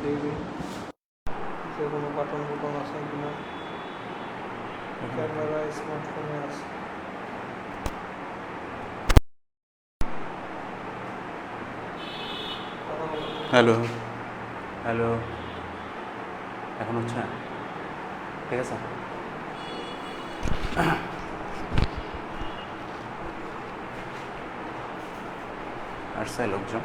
দেখবি যে কোনো বাটন বুটন আছে কিনা। ক্যামেরা স্মার্টফোনে আছে। হ্যালো হ্যালো, এখন হচ্ছে ঠিক আছে। আসছে লোকজন।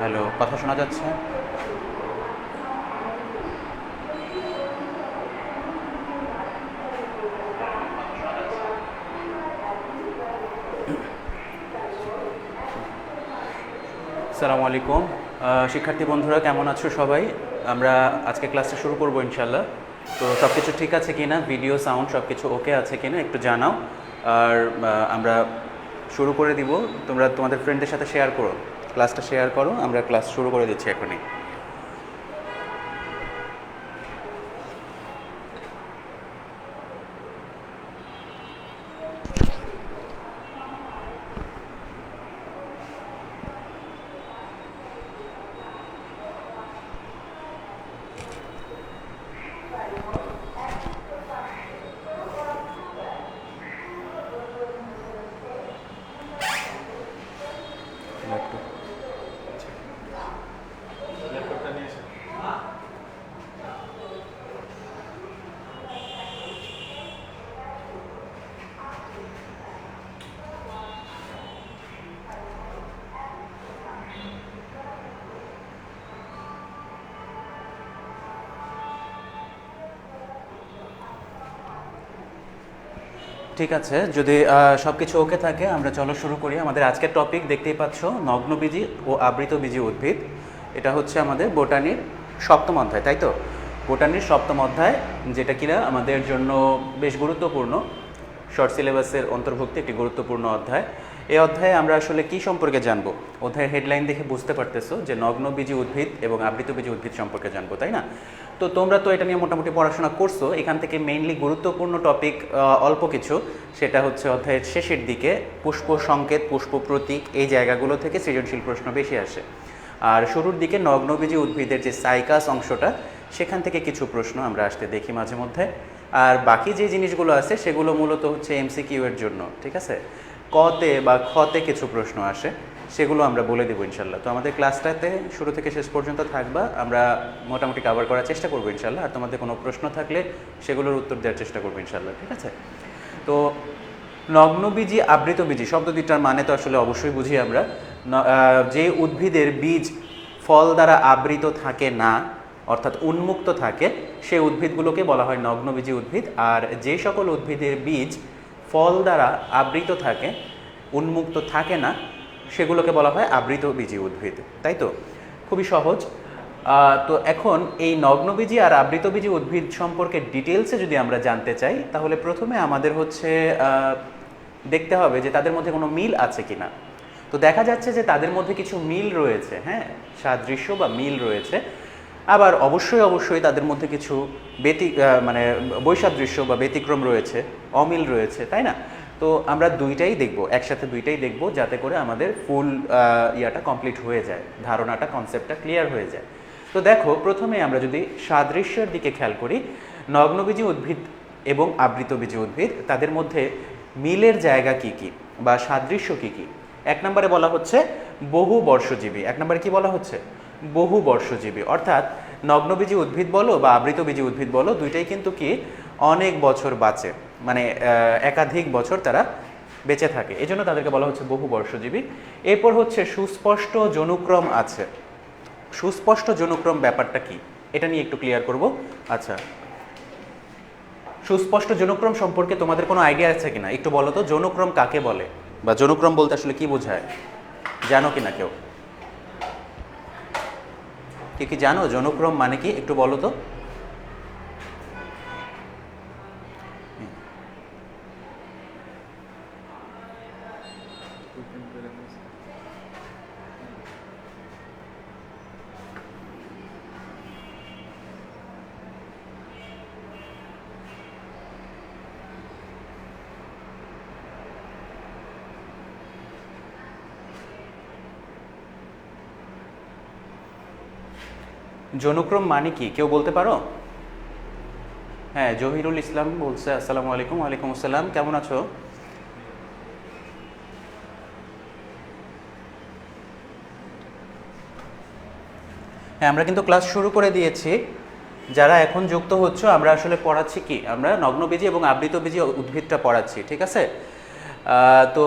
হ্যালো, কথা শোনা যাচ্ছে? আসসালামু আলাইকুম শিক্ষার্থী বন্ধুরা, কেমন আছো সবাই? আমরা আজকে ক্লাসটা শুরু করব ইনশাল্লাহ। তো সব কিছু ঠিক আছে কিনা, ভিডিও সাউন্ড সব কিছু ওকে আছে কিনা একটু জানাও। আর আমরা শুরু করে দিব। তোমরা তোমাদের ফ্রেন্ডদের সাথে শেয়ার করো, ক্লাসটা শেয়ার করো। আমরা ক্লাস শুরু করে দিচ্ছি এখনই। ঠিক আছে, যদি সব কিছু ওকে থাকে আমরা চলো শুরু করি। আমাদের আজকের টপিক দেখতেই পাচ্ছ, নগ্নবীজি ও আবৃতবীজি উদ্ভিদ। এটা হচ্ছে আমাদের বোটানির সপ্তম অধ্যায়, তাই তো? বোটানির সপ্তম অধ্যায়, যেটা কিনা আমাদের জন্য বেশ গুরুত্বপূর্ণ, শর্ট সিলেবাসের অন্তর্ভুক্ত একটি গুরুত্বপূর্ণ অধ্যায়। এই অধ্যায়ে আমরা আসলে কি সম্পর্কে জানবো? অধ্যায়ের হেডলাইন দেখে বুঝতে পারতেছো যে নগ্নবীজি উদ্ভিদ এবং আবৃতবীজি উদ্ভিদ সম্পর্কে জানবো, তাই না? তো তোমরা তো এটা নিয়ে মোটামুটি পড়াশোনা করছো। এখান থেকে মেইনলি গুরুত্বপূর্ণ টপিক অল্প কিছু, সেটা হচ্ছে অধ্যায়ের শেষের দিকে পুষ্প সংকেত, পুষ্প প্রতীক, এই জায়গাগুলো থেকে সৃজনশীল প্রশ্ন বেশি আসে। আর শুরুর দিকে নগ্নবীজি উদ্ভিদের যে সাইকাস অংশটা, সেখান থেকে কিছু প্রশ্ন আমরা আসতে দেখি মাঝে মধ্যে। আর বাকি যে জিনিসগুলো আছে সেগুলো মূলত হচ্ছে এমসিকিউ এর জন্য, ঠিক আছে? কতে বা খতে কিছু প্রশ্ন আসে, সেগুলো আমরা বলে দেবো ইনশাল্লাহ। তো আমাদের ক্লাসটাতে শুরু থেকে শেষ পর্যন্ত থাকবা, আমরা মোটামুটি কভার করার চেষ্টা করবো ইনশাল্লাহ। আর তোমাদের কোনো প্রশ্ন থাকলে সেগুলোর উত্তর দেওয়ার চেষ্টা করবো ইনশাল্লাহ, ঠিক আছে? তো নগ্নবীজি আবৃতবীজি শব্দ দুইটার মানে তো আসলে অবশ্যই বুঝি আমরা। যে উদ্ভিদের বীজ ফল দ্বারা আবৃত থাকে না, অর্থাৎ উন্মুক্ত থাকে, সেই উদ্ভিদগুলোকে বলা হয় নগ্নবীজি উদ্ভিদ। আর যে সকল উদ্ভিদের বীজ ফল দ্বারা আবৃত থাকে, উন্মুক্ত থাকে না, সেগুলোকে বলা হয় আবৃতবীজি উদ্ভিদ, তাই তো? খুবই সহজ। তো এখন এই নগ্নবীজি আর আবৃতবীজি উদ্ভিদ সম্পর্কে ডিটেলসে যদি আমরা জানতে চাই, তাহলে প্রথমে আমাদের হচ্ছে দেখতে হবে যে তাদের মধ্যে কোনো মিল আছে কিনা। তো দেখা যাচ্ছে যে তাদের মধ্যে কিছু মিল রয়েছে, হ্যাঁ, সাদৃশ্য বা মিল রয়েছে। আবার অবশ্যই তাদের মধ্যে কিছু মানে বৈসাদৃশ্য বা ব্যতিক্রম রয়েছে, অমিল রয়েছে, তাই না? তো আমরা দুইটাই দেখব, একসাথে দুইটাই দেখব, যাতে করে আমাদের ফুল ইয়াটা কমপ্লিট হয়ে যায়, ধারণাটা, কনসেপ্টটা ক্লিয়ার হয়ে যায়। তো দেখো, প্রথমে আমরা যদি সাদৃশ্যের দিকে খেয়াল করি, নগ্নবীজি উদ্ভিদ এবং আবৃতবীজি উদ্ভিদ, তাদের মধ্যে মিলের জায়গা কি কি বা সাদৃশ্য কি কি? এক নম্বরে বলা হচ্ছে বহু বর্ষজীবী। এক নম্বরে কি বলা হচ্ছে? বহু বর্ষজীবী। অর্থাৎ নগ্নবীজি উদ্ভিদ বলো বা আবৃতবীজি উদ্ভিদ বলো, দুইটাই কিন্তু কি অনেক বছর বাঁচে, মানে একাধিক বছর তারা বেঁচে থাকে, এই জন্য তাদেরকে বলা হচ্ছে বহু বর্ষজীবী। এরপর হচ্ছে সুস্পষ্ট জনুক্রম আছে। সুস্পষ্ট জনুক্রম ব্যাপারটা কি, এটা নিয়ে একটু ক্লিয়ার করব। আচ্ছা, সুস্পষ্ট জনুক্রম সম্পর্কে তোমাদের কোনো আইডিয়া আছে কিনা একটু বলো তো, জনুক্রম কাকে বলে বা জনুক্রম বলতে আসলে কি বোঝায়, জানো কিনা কেউ? কি জানো জনুক্রম মানে কি, একটু বলো তো। জনুক্রম মানে কি কেউ বলতে পারো? হ্যাঁ, জহিরুল ইসলাম বলছে। আসসালামু আলাইকুম। ওয়ালাইকুম আসসালাম, কেমন আছো? হ্যাঁ, আমরা কিন্তু ক্লাস শুরু করে দিয়েছি। যারা এখন যুক্ত হচ্ছে, আমরা আসলে পড়াচ্ছি কি, আমরা নগ্নবীজি এবং আবৃতবীজি উদ্ভিদটা পড়াচ্ছি, ঠিক আছে? তো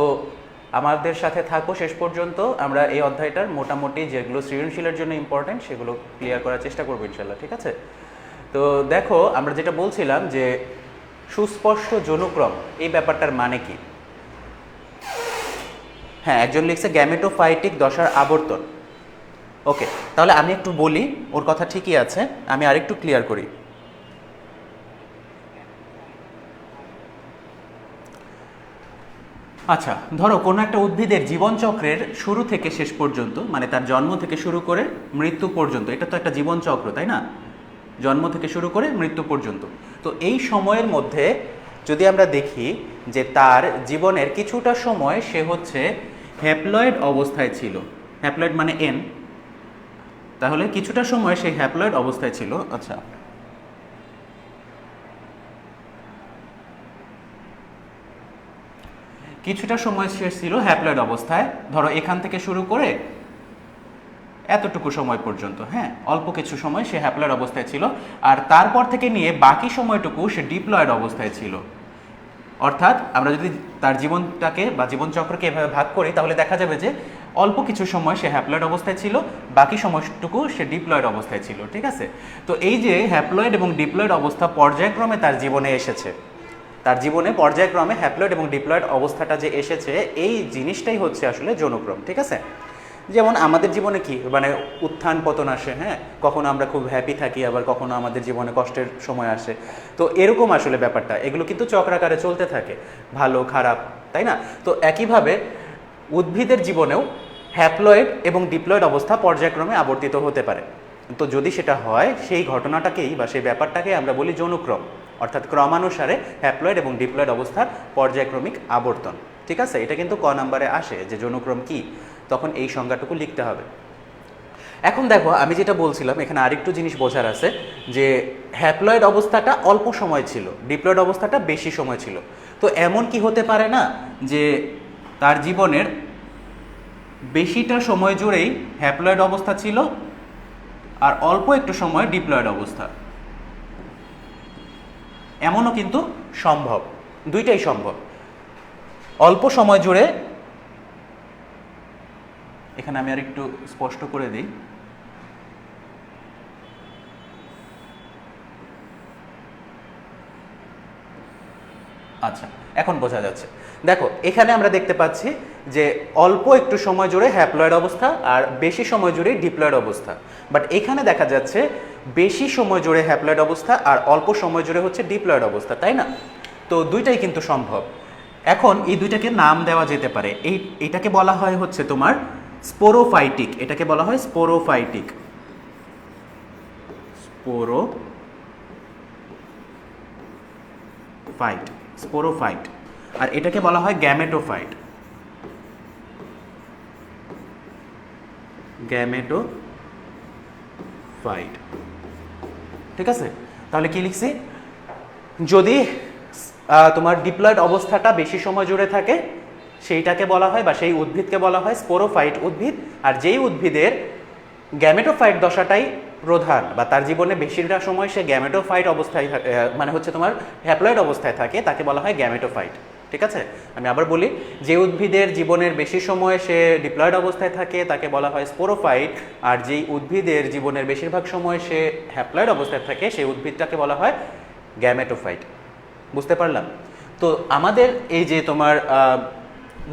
আমাদের সাথে থাকো শেষ পর্যন্ত। আমরা এই অধ্যায়টার মোটামুটি যেগুলো সৃজনশীলের জন্য ইম্পর্টেন্ট সেগুলো ক্লিয়ার করার চেষ্টা করবো ইনশাল্লাহ, ঠিক আছে? তো দেখো, আমরা যেটা বলছিলাম যে সুস্পষ্ট জনুক্রম, এই ব্যাপারটার মানে কি? হ্যাঁ, একজন লিখছে গ্যামেটোফাইটিক দশার আবর্তন। ওকে, তাহলে আমি একটু বলি, ওর কথা ঠিকই আছে, আমি আরেকটু ক্লিয়ার করি। আচ্ছা, ধরো কোনো একটা উদ্ভিদের জীবনচক্রের শুরু থেকে শেষ পর্যন্ত, মানে তার জন্ম থেকে শুরু করে মৃত্যু পর্যন্ত, এটা তো একটা জীবনচক্র, তাই না? জন্ম থেকে শুরু করে মৃত্যু পর্যন্ত। তো এই সময়ের মধ্যে যদি আমরা দেখি যে তার জীবনের কিছুটা সময় সে হচ্ছে হ্যাপ্লয়েড অবস্থায় ছিল, হ্যাপ্লয়েড মানে এন, তাহলে কিছুটা সময় সেই হ্যাপ্লয়েড অবস্থায় ছিল। আচ্ছা, কিছুটা সময় সে ছিল হ্যাপ্লয়েড অবস্থায়, ধরো এখান থেকে শুরু করে এতটুকু সময় পর্যন্ত, হ্যাঁ, অল্প কিছু সময় সে হ্যাপ্লয়েড অবস্থায় ছিল, আর তারপর থেকে নিয়ে বাকি সময়টুকু সে ডিপ্লয়েড অবস্থায় ছিল। অর্থাৎ আমরা যদি তার জীবনটাকে বা জীবনচক্রকে এভাবে ভাগ করি, তাহলে দেখা যাবে যে অল্প কিছু সময় সে হ্যাপ্লয়েড অবস্থায় ছিল, বাকি সময়টুকু সে ডিপ্লয়েড অবস্থায় ছিল, ঠিক আছে? তো এই যে হ্যাপ্লয়েড এবং ডিপ্লয়েড অবস্থা পর্যায়ক্রমে তার জীবনে এসেছে, তার জীবনে পর্যায়ক্রমে হ্যাপ্লয়েড এবং ডিপ্লয়েড অবস্থাটা যে এসেছে, এই জিনিসটাই হচ্ছে আসলে যৌনক্রম, ঠিক আছে? যেমন আমাদের জীবনে কি মানে উত্থান পতন আসে, হ্যাঁ, কখনো আমরা খুব হ্যাপি থাকি, আবার কখনো আমাদের জীবনে কষ্টের সময় আসে। তো এরকম আসলে ব্যাপারটা, এগুলো কিন্তু চক্রাকারে চলতে থাকে, ভালো খারাপ, তাই না? তো একইভাবে উদ্ভিদের জীবনেও হ্যাপ্লয়েড এবং ডিপ্লয়েড অবস্থা পর্যায়ক্রমে আবর্তিত হতে পারে। তো যদি সেটা হয়, সেই ঘটনাটাকেই বা সেই ব্যাপারটাকেই আমরা বলি যৌনক্রম, অর্থাৎ ক্রমানুসারে হ্যাপ্লয়েড এবং ডিপ্লয়েড অবস্থার পর্যায়ক্রমিক আবর্তন, ঠিক আছে? এটা কিন্তু ক নাম্বারে আসে যে যৌনক্রম কি, তখন এই সংজ্ঞাটুকু লিখতে হবে। এখন দেখো, আমি যেটা বলছিলাম, এখানে আরেকটু জিনিস বোঝার আছে যে হ্যাপ্লয়েড অবস্থাটা অল্প সময় ছিল, ডিপ্লয়েড অবস্থাটা বেশি সময় ছিল। তো এমন কি হতে পারে না যে তার জীবনের বেশিটা সময় জুড়েই হ্যাপ্লয়েড অবস্থা ছিল আর অল্প একটু সময় ডিপ্লয়েড অবস্থা? এমনও কিন্তু সম্ভব, দুইটাই সম্ভব। অল্প সময় জুড়ে, এখানে আমি আর একটু স্পষ্ট করে দিই, আচ্ছা এখন বোঝা যাচ্ছে। দেখো, এখানে আমরা দেখতে পাচ্ছি যে অল্প একটু সময় জুড়ে হ্যাপ্লয়েড অবস্থা আর বেশি সময় জুড়ে ডিপ্লয়েড অবস্থা, বাট এখানে দেখা যাচ্ছে বেশি সময় জুড়ে হ্যাপ্লয়েড অবস্থা আর অল্প সময় জুড়ে হচ্ছে ডিপ্লয়েড অবস্থা, তাই না? তো দুইটাই কিন্তু সম্ভব। এখন এই দুইটাকে নাম দেওয়া যেতে পারে। এইটাকে বলা হয় হচ্ছে তোমার স্পোরোফাইটিক, এটাকে বলা হয় স্পোরোফাইটিক, স্পোরোফাইট। আর এটাকে বলা হয় গ্যামেটোফাইট। গ্যামেটোফাইট, ঠিক আছে? তাহলে কি লিখছি, যদি তোমার ডিপ্লয়েড অবস্থাটা বেশি সময় জুড়ে থাকে সেইটাকে বলা হয় বা সেই উদ্ভিদকে বলা হয় স্পোরোফাইট উদ্ভিদ। আর যেই উদ্ভিদের গ্যামেটোফাইট দশাটাই প্রধান বা তার জীবনে বেশিরভাগ সময় সে গ্যামেটোফাইট অবস্থায় মানে হচ্ছে তোমার হ্যাপ্লয়েড অবস্থায় থাকে, তাকে বলা হয় গ্যামেটোফাইট, ঠিক আছে? আমি আবার বলি, যে উদ্ভিদের জীবনের বেশি সময় সে ডিপ্লয়েড অবস্থায় থাকে তাকে বলা হয় স্পোরোফাইট, আর যেই উদ্ভিদের জীবনের বেশিরভাগ সময় সে হ্যাপ্লয়েড অবস্থায় থাকে সেই উদ্ভিদটাকে বলা হয় গ্যামেটোফাইট। বুঝতে পারলাম? তো আমাদের এই যে তোমার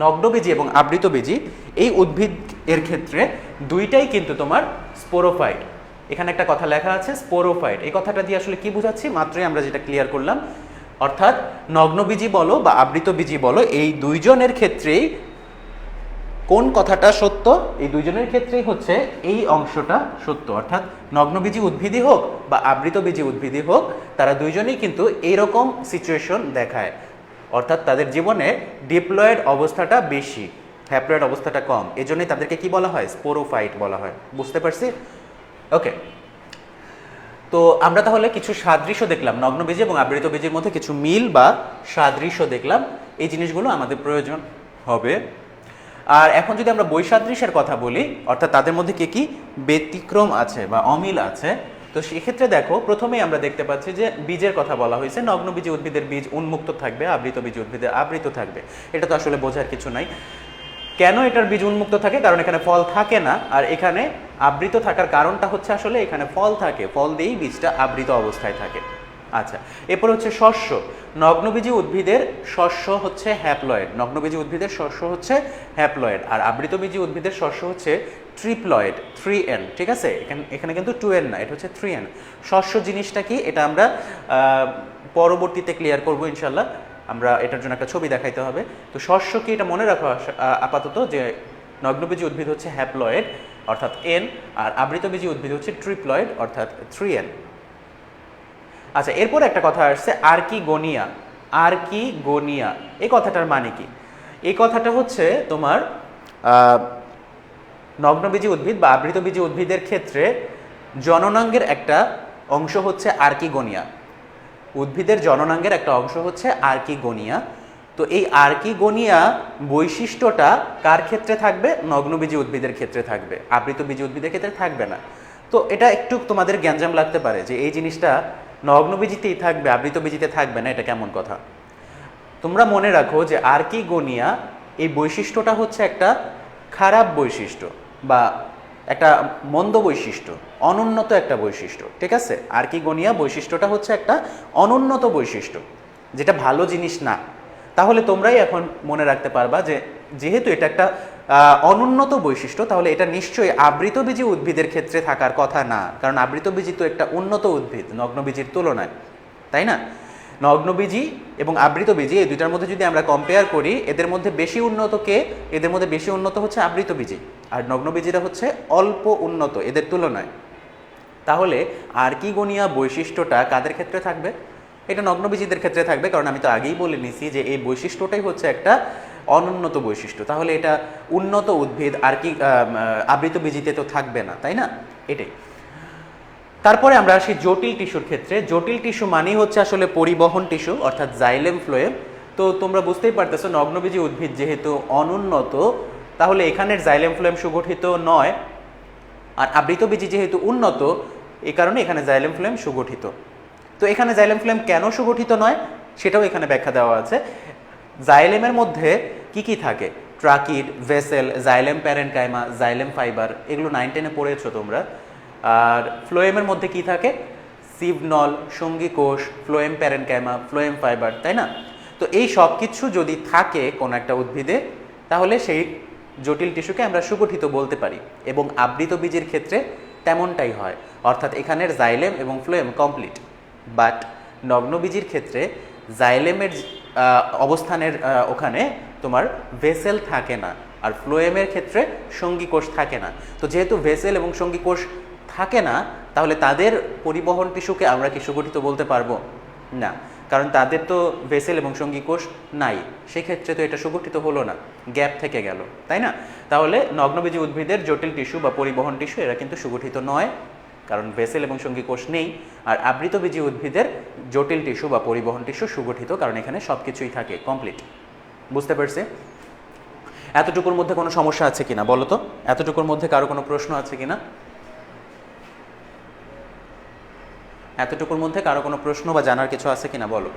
নগ্নবীজি এবং আবৃতবীজি এই উদ্ভিদ এর ক্ষেত্রে দুইটাই কিন্তু তোমার স্পোরোফাইট। এখানে একটা কথা লেখা আছে স্পোরোফাইট, এই কথাটা দিয়ে আসলে কি বোঝাচ্ছি মাত্রই আমরা যেটা ক্লিয়ার করলাম, অর্থাৎ নগ্নবীজি বলো বা আবৃতবীজি বলো এই দুইজনের ক্ষেত্রেই কোন কথাটা সত্য, এই দুইজনের ক্ষেত্রেই হচ্ছে এই অংশটা সত্য। অর্থাৎ নগ্নবীজি উদ্ভিদই হোক বা আবৃতবীজি উদ্ভিদই হোক, তারা দুইজনেই কিন্তু এইরকম সিচুয়েশন দেখায়, অর্থাৎ তাদের জীবনে ডিপ্লয়েড অবস্থাটা বেশি, হ্যাপ্লয়েড অবস্থাটা কম, এজন্যই তাদেরকে কি বলা হয়, স্পোরোফাইট বলা হয়। বুঝতে পারছি? ওকে, তো আমরা তাহলে কিছু সাদৃশ্য দেখলাম, নগ্নবীজি এবং আবৃতবীজির মধ্যে কিছু মিল বা সাদৃশ্য দেখলাম, এই জিনিসগুলো আমাদের প্রয়োজন হবে। আর এখন যদি আমরা বৈসাদৃশ্যের কথা বলি, অর্থাৎ তাদের মধ্যে কি কি ব্যতিক্রম আছে বা অমিল আছে, তো সেক্ষেত্রে দেখো প্রথমেই আমরা দেখতে পাচ্ছি যে বীজের কথা বলা হয়েছে, নগ্নবীজি উদ্ভিদের বীজ উন্মুক্ত থাকবে, আবৃতবীজি উদ্ভিদের আবৃত থাকবে। এটা তো আসলে বোঝার কিছু নাই। কেন এটার বীজ উন্মুক্ত থাকে? কারণ এখানে ফল থাকে না, আর এখানে আবৃত থাকার কারণটা হচ্ছে আসলে এখানে ফল থাকে, ফল দিয়েই বীজটা আবৃত অবস্থায় থাকে। আচ্ছা, এরপর হচ্ছে শস্য। নগ্নবীজি উদ্ভিদের শস্য হচ্ছে হ্যাপ্লয়েড, নগ্নবীজি উদ্ভিদের শস্য হচ্ছে হ্যাপ্লয়েড, আর আবৃতবীজি উদ্ভিদের শস্য হচ্ছে ট্রিপ্লয়েড, 3N, ঠিক আছে? এখানে কিন্তু 2N না, এটা হচ্ছে 3N। শস্য জিনিসটা কি এটা আমরা পরবর্তীতে ক্লিয়ার করবো ইনশাল্লাহ, আমরা এটার জন্য একটা ছবি দেখাইতে হবে। তো শস্য কি এটা মনে রাখো আপাতত, যে নগ্নবীজি উদ্ভিদ হচ্ছে হ্যাপ্লয়েড অর্থাৎ N, আর আবৃতবীজি উদ্ভিদ হচ্ছে ট্রিপ্লয়েড অর্থাৎ 3N। আচ্ছা, এরপর একটা কথা আসছে আর্কিগোনিয়া। আর্কিগোনিয়া এই কথাটার মানে কি? এই কথাটা হচ্ছে তোমার নগ্নবীজি উদ্ভিদ বা আবৃতবীজি উদ্ভিদের ক্ষেত্রে জননাঙ্গের একটা অংশ হচ্ছে আর্কিগোনিয়া, উদ্ভিদের জননাঙ্গের একটা অংশ হচ্ছে আর্কিগোনিয়া। তো এই আর্কিগোনিয়া বৈশিষ্ট্যটা কার ক্ষেত্রে থাকবে? নগ্নবীজি উদ্ভিদের ক্ষেত্রে থাকবে, আবৃতবীজি উদ্ভিদের ক্ষেত্রে থাকবে না। তো এটা একটু তোমাদের গ্যাঞ্জাম লাগতে পারে যে এই জিনিসটা নগ্নবীজিতেই থাকবে, আবৃতবীজিতে থাকবে না, এটা কেমন কথা? তোমরা মনে রাখো যে আর্কিগোনিয়া এই বৈশিষ্ট্যটা হচ্ছে একটা খারাপ বৈশিষ্ট্য বা একটা মন্দ বৈশিষ্ট্য, অনুন্নত একটা বৈশিষ্ট্য, ঠিক আছে? আর্কিগোনিয়া বৈশিষ্ট্যটা হচ্ছে একটা অনুন্নত বৈশিষ্ট্য, যেটা ভালো জিনিস না। তাহলে তোমরাই এখন মনে রাখতে পারবা যে যেহেতু এটা একটা অনুন্নত বৈশিষ্ট্য, তাহলে এটা নিশ্চয়ই আবৃতবীজি উদ্ভিদের ক্ষেত্রে থাকার কথা না, কারণ আবৃতবীজি তো একটা উন্নত উদ্ভিদ নগ্নবীজির তুলনায়, তাই না? নগ্নবীজি এবং আবৃতবীজি এই দুইটার মধ্যে যদি আমরা কম্পেয়ার করি, এদের মধ্যে বেশি উন্নত কে? এদের মধ্যে বেশি উন্নত হচ্ছে আবৃতবীজি, আর নগ্নবীজিরা হচ্ছে অল্প উন্নত এদের তুলনায়। তাহলে আর্কিগোনিয়া বৈশিষ্ট্যটা কাদের ক্ষেত্রে থাকবে? এটা নগ্নবীজিদের ক্ষেত্রে থাকবে, কারণ আমি তো আগেই বলে নিছি যে এই বৈশিষ্ট্যটাই হচ্ছে একটা অনুন্নত বৈশিষ্ট্য। তাহলে এটা উন্নত উদ্ভিদ আবৃতবীজিতে তো থাকবে না, তাই না? এটাই। তারপরে আমরা আসি জটিল টিস্যুর ক্ষেত্রে। জটিল টিস্যু মানেই হচ্ছে আসলে পরিবহন টিস্যু অর্থাৎ জাইলেম ফ্লোয়েম। তো তোমরা বুঝতেই পারতেছো নগ্নবীজি উদ্ভিদ যেহেতু অনুন্নত, তাহলে এখানের জাইলেম ফ্লোয়েম সুগঠিত নয়, আর আবৃতবীজি যেহেতু উন্নত, এই কারণে এখানে জাইলেম ফ্লোয়েম সুগঠিত। তো এখানে জাইলেম ফ্লোয়েম কেন সুগঠিত নয় সেটাও এখানে ব্যাখ্যা দেওয়া আছে। জাইলেমের মধ্যে কি কি থাকে? Tracheid, vessel, xylem parenchyma, xylem fibre, এগুলো 9-10-এ পড়েছো তোমরা। আর ফ্লোয়েমের মধ্যে কি থাকে? সিভনল, সঙ্গী কোষ, ফ্লোয়েম প্যারেনকাইমা, ফ্লোয়েম ফাইবার, তাই না? তো এই সব কিছু যদি থাকে কোনো একটা উদ্ভিদে, তাহলে সেই জটিল টিস্যুকে আমরা সুগঠিত বলতে পারি, এবং আবৃতবীজির ক্ষেত্রে তেমনটাই হয়, অর্থাৎ এখানের জাইলেম এবং ফ্লোয়েম কমপ্লিট। বাট নগ্নবীজির ক্ষেত্রে জাইলেমের অবস্থানের ওখানে তোমার ভেসেল থাকে না, আর ফ্লোয়েমের ক্ষেত্রে সঙ্গী কোষ থাকে না। তো যেহেতু ভেসেল এবং সঙ্গী কোষ থাকে না, তাহলে তাদের পরিবহন টিস্যুকে আমরা কি সুগঠিত বলতে পারবো না। কারণ তাদের তো ভেসেল এবং সঙ্গী কোষ নাই, সেক্ষেত্রে তো এটা সুগঠিত হলো না, গ্যাপ থেকে গেল, তাই না? তাহলে নগ্নবীজি উদ্ভিদের জটিল টিস্যু বা পরিবহন টিস্যু এরা কিন্তু সুগঠিত নয়, কারণ ভেসেল এবং সঙ্গী কোষ নেই। আর আবৃতবীজি উদ্ভিদের জটিল টিস্যু বা পরিবহন টিস্যু সুগঠিত, কারণ এখানে সব কিছুই থাকে কমপ্লিট। বুঝতে পারছি? এতটুকুর মধ্যে কোনো সমস্যা আছে কিনা বলো তো? এতটুকুর মধ্যে কারো কোনো প্রশ্ন আছে কিনা? এতটুকুর মধ্যে কারো কোনো প্রশ্ন বা জানার কিছু আছে কিনা বলো?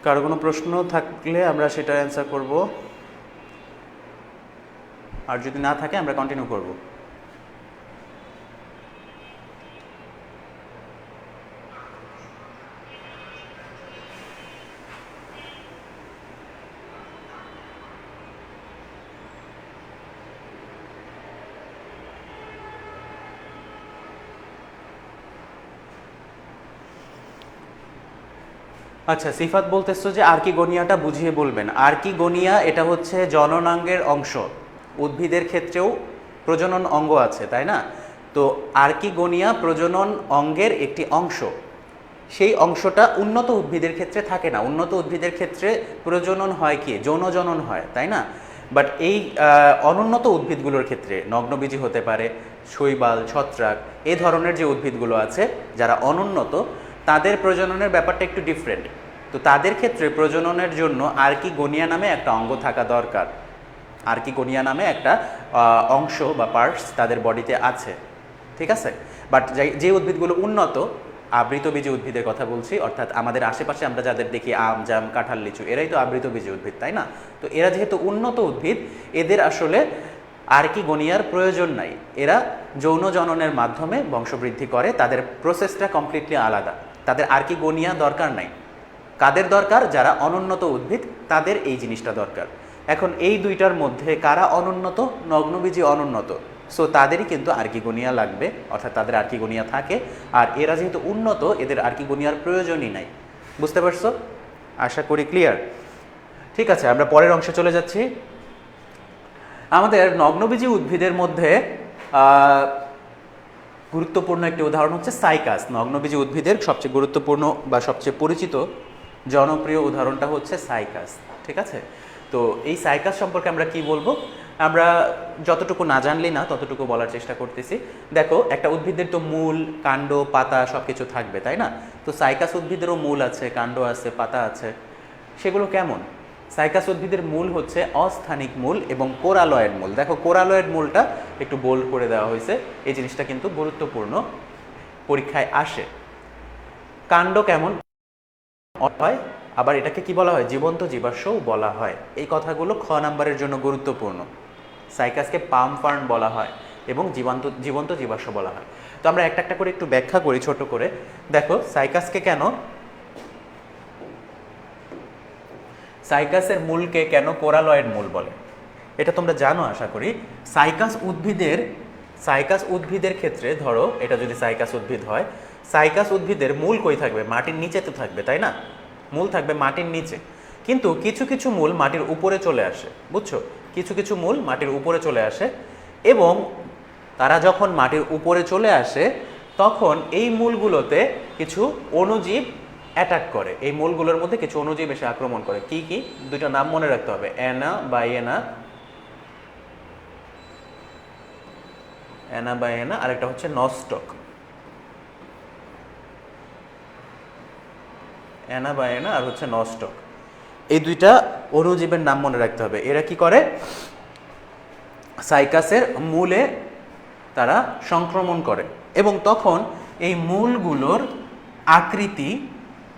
কারো কোনো প্রশ্ন থাকলে আমরা সেটা অ্যান্সার করব, আর যদি না থাকে আমরা কন্টিনিউ করব। আচ্ছা, সিফাত বলতেছো যে আর্কিগোনিয়াটা বুঝিয়ে বলবেন। আর্কিগোনিয়া এটা হচ্ছে জননাঙ্গের অংশ, উদ্ভিদের ক্ষেত্রেও প্রজনন অঙ্গ আছে, তাই না? তো আর্কিগোনিয়া প্রজনন অঙ্গের একটি অংশ, সেই অংশটা উন্নত উদ্ভিদের ক্ষেত্রে থাকে না। উন্নত উদ্ভিদের ক্ষেত্রে প্রজনন হয় কি, যৌনজনন হয়, তাই না? বাট এই অনুন্নত উদ্ভিদগুলোর ক্ষেত্রে নগ্নবীজি হতে পারে, শৈবাল, ছত্রাক, এই ধরনের যে উদ্ভিদগুলো আছে যারা অনুন্নত, তাদের প্রজননের ব্যাপারটা একটু ডিফারেন্ট। তো তাদের ক্ষেত্রে প্রজননের জন্য আর্কিগোনিয়া নামে একটা অঙ্গ থাকা দরকার। আর্কিগোনিয়া নামে একটা অংশ বা পার্টস তাদের বডিতে আছে, ঠিক আছে? বাট যে উদ্ভিদগুলো উন্নত, আবৃতবীজি উদ্ভিদের কথা বলছি, অর্থাৎ আমাদের আশেপাশে আমরা যাদের দেখি আম, জাম, কাঁঠাল, লিচু, এরাই তো আবৃতবীজি উদ্ভিদ, তাই না? তো এরা যেহেতু উন্নত উদ্ভিদ, এদের আসলে আর্কিগোনিয়ার প্রয়োজন নাই। এরা যৌন জননের মাধ্যমে বংশবৃদ্ধি করে, তাদের প্রসেসটা কমপ্লিটলি আলাদা, তাদের আর্কিগোনিয়া দরকার নাই। কাদের দরকার? যারা অনুন্নত উদ্ভিদ, তাদের এই জিনিসটা দরকার। এখন এই দুইটার মধ্যে কারা অনুন্নত? নগ্নবীজি অনুন্নত, সো তাদেরই কিন্তু আর্কিগোনিয়া লাগবে, অর্থাৎ তাদের আর্কিগোনিয়া থাকে। আর এরা যেহেতু উন্নত, এদের আর্কিগোনিয়ার প্রয়োজনই নাই। বুঝতে পারছো? আশা করি ক্লিয়ার। ঠিক আছে, আমরা পরের অংশে চলে যাচ্ছি। আমাদের নগ্নবীজি উদ্ভিদের মধ্যে গুরুত্বপূর্ণ একটি উদাহরণ হচ্ছে সাইকাস। নগ্নবীজি উদ্ভিদের সবচেয়ে গুরুত্বপূর্ণ বা সবচেয়ে পরিচিত জনপ্রিয় উদাহরণটা হচ্ছে সাইকাস, ঠিক আছে? তো এই সাইকাস সম্পর্কে আমরা কি বলবো? আমরা যতটুকু না জানলেই না ততটুকু বলার চেষ্টা করতেছি। দেখো, একটা উদ্ভিদের তো মূল, কাণ্ড, পাতা সব কিছু থাকবে, তাই না? তো সাইকাস উদ্ভিদেরও মূল আছে, কাণ্ড আছে, পাতা আছে। সেগুলো কেমন? সাইকাস উদ্ভিদের মূল হচ্ছে অস্থানিক মূল এবং কোরালয়েড মূল। দেখো, কোরালয়েড মূলটা একটু বোল্ড করে দেওয়া হয়েছে, এই জিনিসটা কিন্তু গুরুত্বপূর্ণ, পরীক্ষায় আসে। কাণ্ড কেমন হয়, আবার এটাকে কি বলা হয়? জীবন্ত জীবাশ্মও বলা হয়। এই কথাগুলো খ নাম্বারের জন্য গুরুত্বপূর্ণ। সাইকাসকে পাম ফার্ন বলা হয় এবং জীবন্ত জীবাশ্ম বলা হয়। তো আমরা একটা একটা করে একটু ব্যাখ্যা করি ছোট করে। দেখো, সাইকাসকে কেন, সাইকাসের মূলকে কেন কোরালয়েড মূল বলে, এটা তোমরা জানো আশা করি। সাইকাস উদ্ভিদের ক্ষেত্রে ধরো, এটা যদি সাইকাস উদ্ভিদ হয়, সাইকাস উদ্ভিদের মূল কই থাকবে? মাটির নিচে তো থাকবে, তাই না? মূল থাকবে মাটির নিচে, কিন্তু কিছু কিছু মূল মাটির উপরে চলে আসে, বুঝছো? কিছু কিছু মূল মাটির উপরে চলে আসে, এবং তারা যখন মাটির উপরে চলে আসে তখন এই মূলগুলোতে কিছু অণুজীব অ্যাটাক করে। এই মূলগুলোর মধ্যে কিছু অণুজীব এসে আক্রমণ করে। কি কি? দুইটা নাম মনে রাখতে হবে, অ্যানাবায়েনা, আর একটা হচ্ছে নস্টক। অ্যানাবায়েনা আর হচ্ছে নস্টক, এই দুইটা অণুজীবের নাম মনে রাখতে হবে। এরা কি করে? সাইকাসের মূলে তারা সংক্রমণ করে, এবং তখন এই মূলগুলোর আকৃতি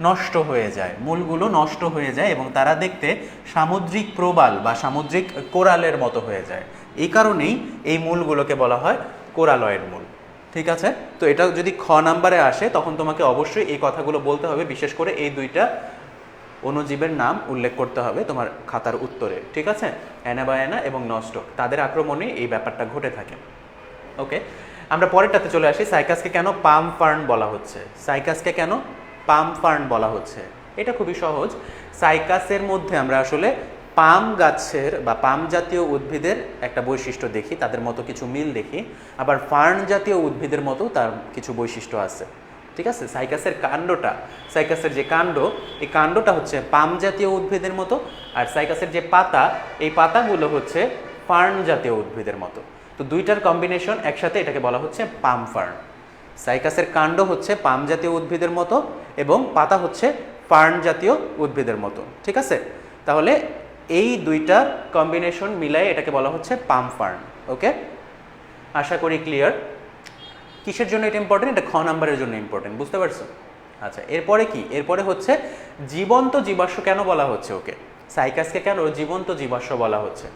নষ্ট হয়ে যায়, মূলগুলো নষ্ট হয়ে যায় এবং তারা দেখতে সামুদ্রিক প্রবাল বা সামুদ্রিক কোরালের মতো হয়ে যায়। এই কারণেই এই মূলগুলোকে বলা হয় কোরালয়েড মূল, ঠিক আছে? তো এটা যদি খ নাম্বারে আসে তখন তোমাকে অবশ্যই এই কথাগুলো বলতে হবে, বিশেষ করে এই দুইটা অণুজীবের নাম উল্লেখ করতে হবে তোমার খাতার উত্তরে, ঠিক আছে? অ্যানাবায়েনা এবং নস্টক, তাদের আক্রমণে এই ব্যাপারটা ঘটে থাকে। ওকে, আমরা পরেরটাতে চলে আসি। সাইকাসকে কেন পাম ফার্ন বলা হচ্ছে? সাইকাসকে কেন পাম ফার্ন বলা হচ্ছে? এটা খুবই সহজ। সাইকাসের মধ্যে আমরা আসলে পাম গাছের বা পাম জাতীয় উদ্ভিদের একটা বৈশিষ্ট্য দেখি, তাদের মতো কিছু মিল দেখি, আবার ফার্ন জাতীয় উদ্ভিদের মতো তার কিছু বৈশিষ্ট্য আছে। ঠিক আছে, সাইকাসের কাণ্ডটা, সাইকাসের যে কাণ্ড, এই কাণ্ডটা হচ্ছে পাম জাতীয় উদ্ভিদের মতো, আর সাইকাসের যে পাতা, এই পাতাগুলো হচ্ছে ফার্ন জাতীয় উদ্ভিদের মতো। তো দুইটার কম্বিনেশন একসাথে এটাকে বলা হচ্ছে পাম ফার্ন। সাইকাসের কাণ্ড হচ্ছে পাম জাতীয় উদ্ভিদের মতো এবং পাতা হচ্ছে ফার্ন জাতীয় উদ্ভিদের মতো। ঠিক আছে, তাহলে এই দুইটা কম্বিনেশন মিলাই এটাকে বলা হচ্ছে পাম ফার্ন। ওকে, আশা করি ক্লিয়ার। কিসের জন্য এটা ইম্পর্টেন্ট? এটা খ নাম্বারের জন্য ইম্পর্টেন্ট, বুঝতে পারছো? আচ্ছা, এরপরে কি? এরপরে হচ্ছে জীবন্ত জীবাশ্ম কেন বলা হচ্ছে ওকে? সাইকাসকে কেন জীবন্ত জীবাশ্ম বলা হচ্ছে,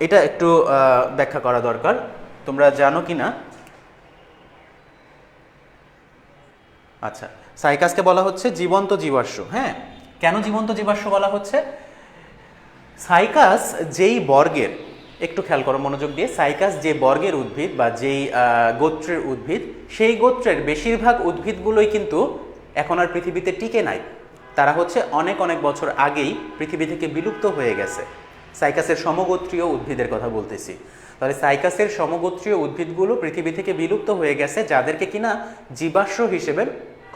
এটা একটু ব্যাখ্যা করা দরকার। তোমরা জানো কি না? আচ্ছা, সাইকাসকে বলা হচ্ছে জীবন্ত জীবাশ্ম। হ্যাঁ, কেন জীবন্ত জীবাশ্ম বলা হচ্ছে? সাইকাস যেই বর্গের, একটু খেয়াল করো মনোযোগ দিয়ে, সাইকাস যে বর্গের উদ্ভিদ বা যেই গোত্রের উদ্ভিদ, সেই গোত্রের বেশিরভাগ উদ্ভিদগুলোই কিন্তু এখন আর পৃথিবীতে টিকে নাই। তারা হচ্ছে অনেক অনেক বছর আগেই পৃথিবী থেকে বিলুপ্ত হয়ে গেছে। সাইকাসের সমগোত্রীয় উদ্ভিদের কথা বলতেছি। তাহলে সাইকাসের সমগোত্রীয় উদ্ভিদগুলো পৃথিবী থেকে বিলুপ্ত হয়ে গেছে, যাদেরকে কিনা জীবাশ্ম হিসেবে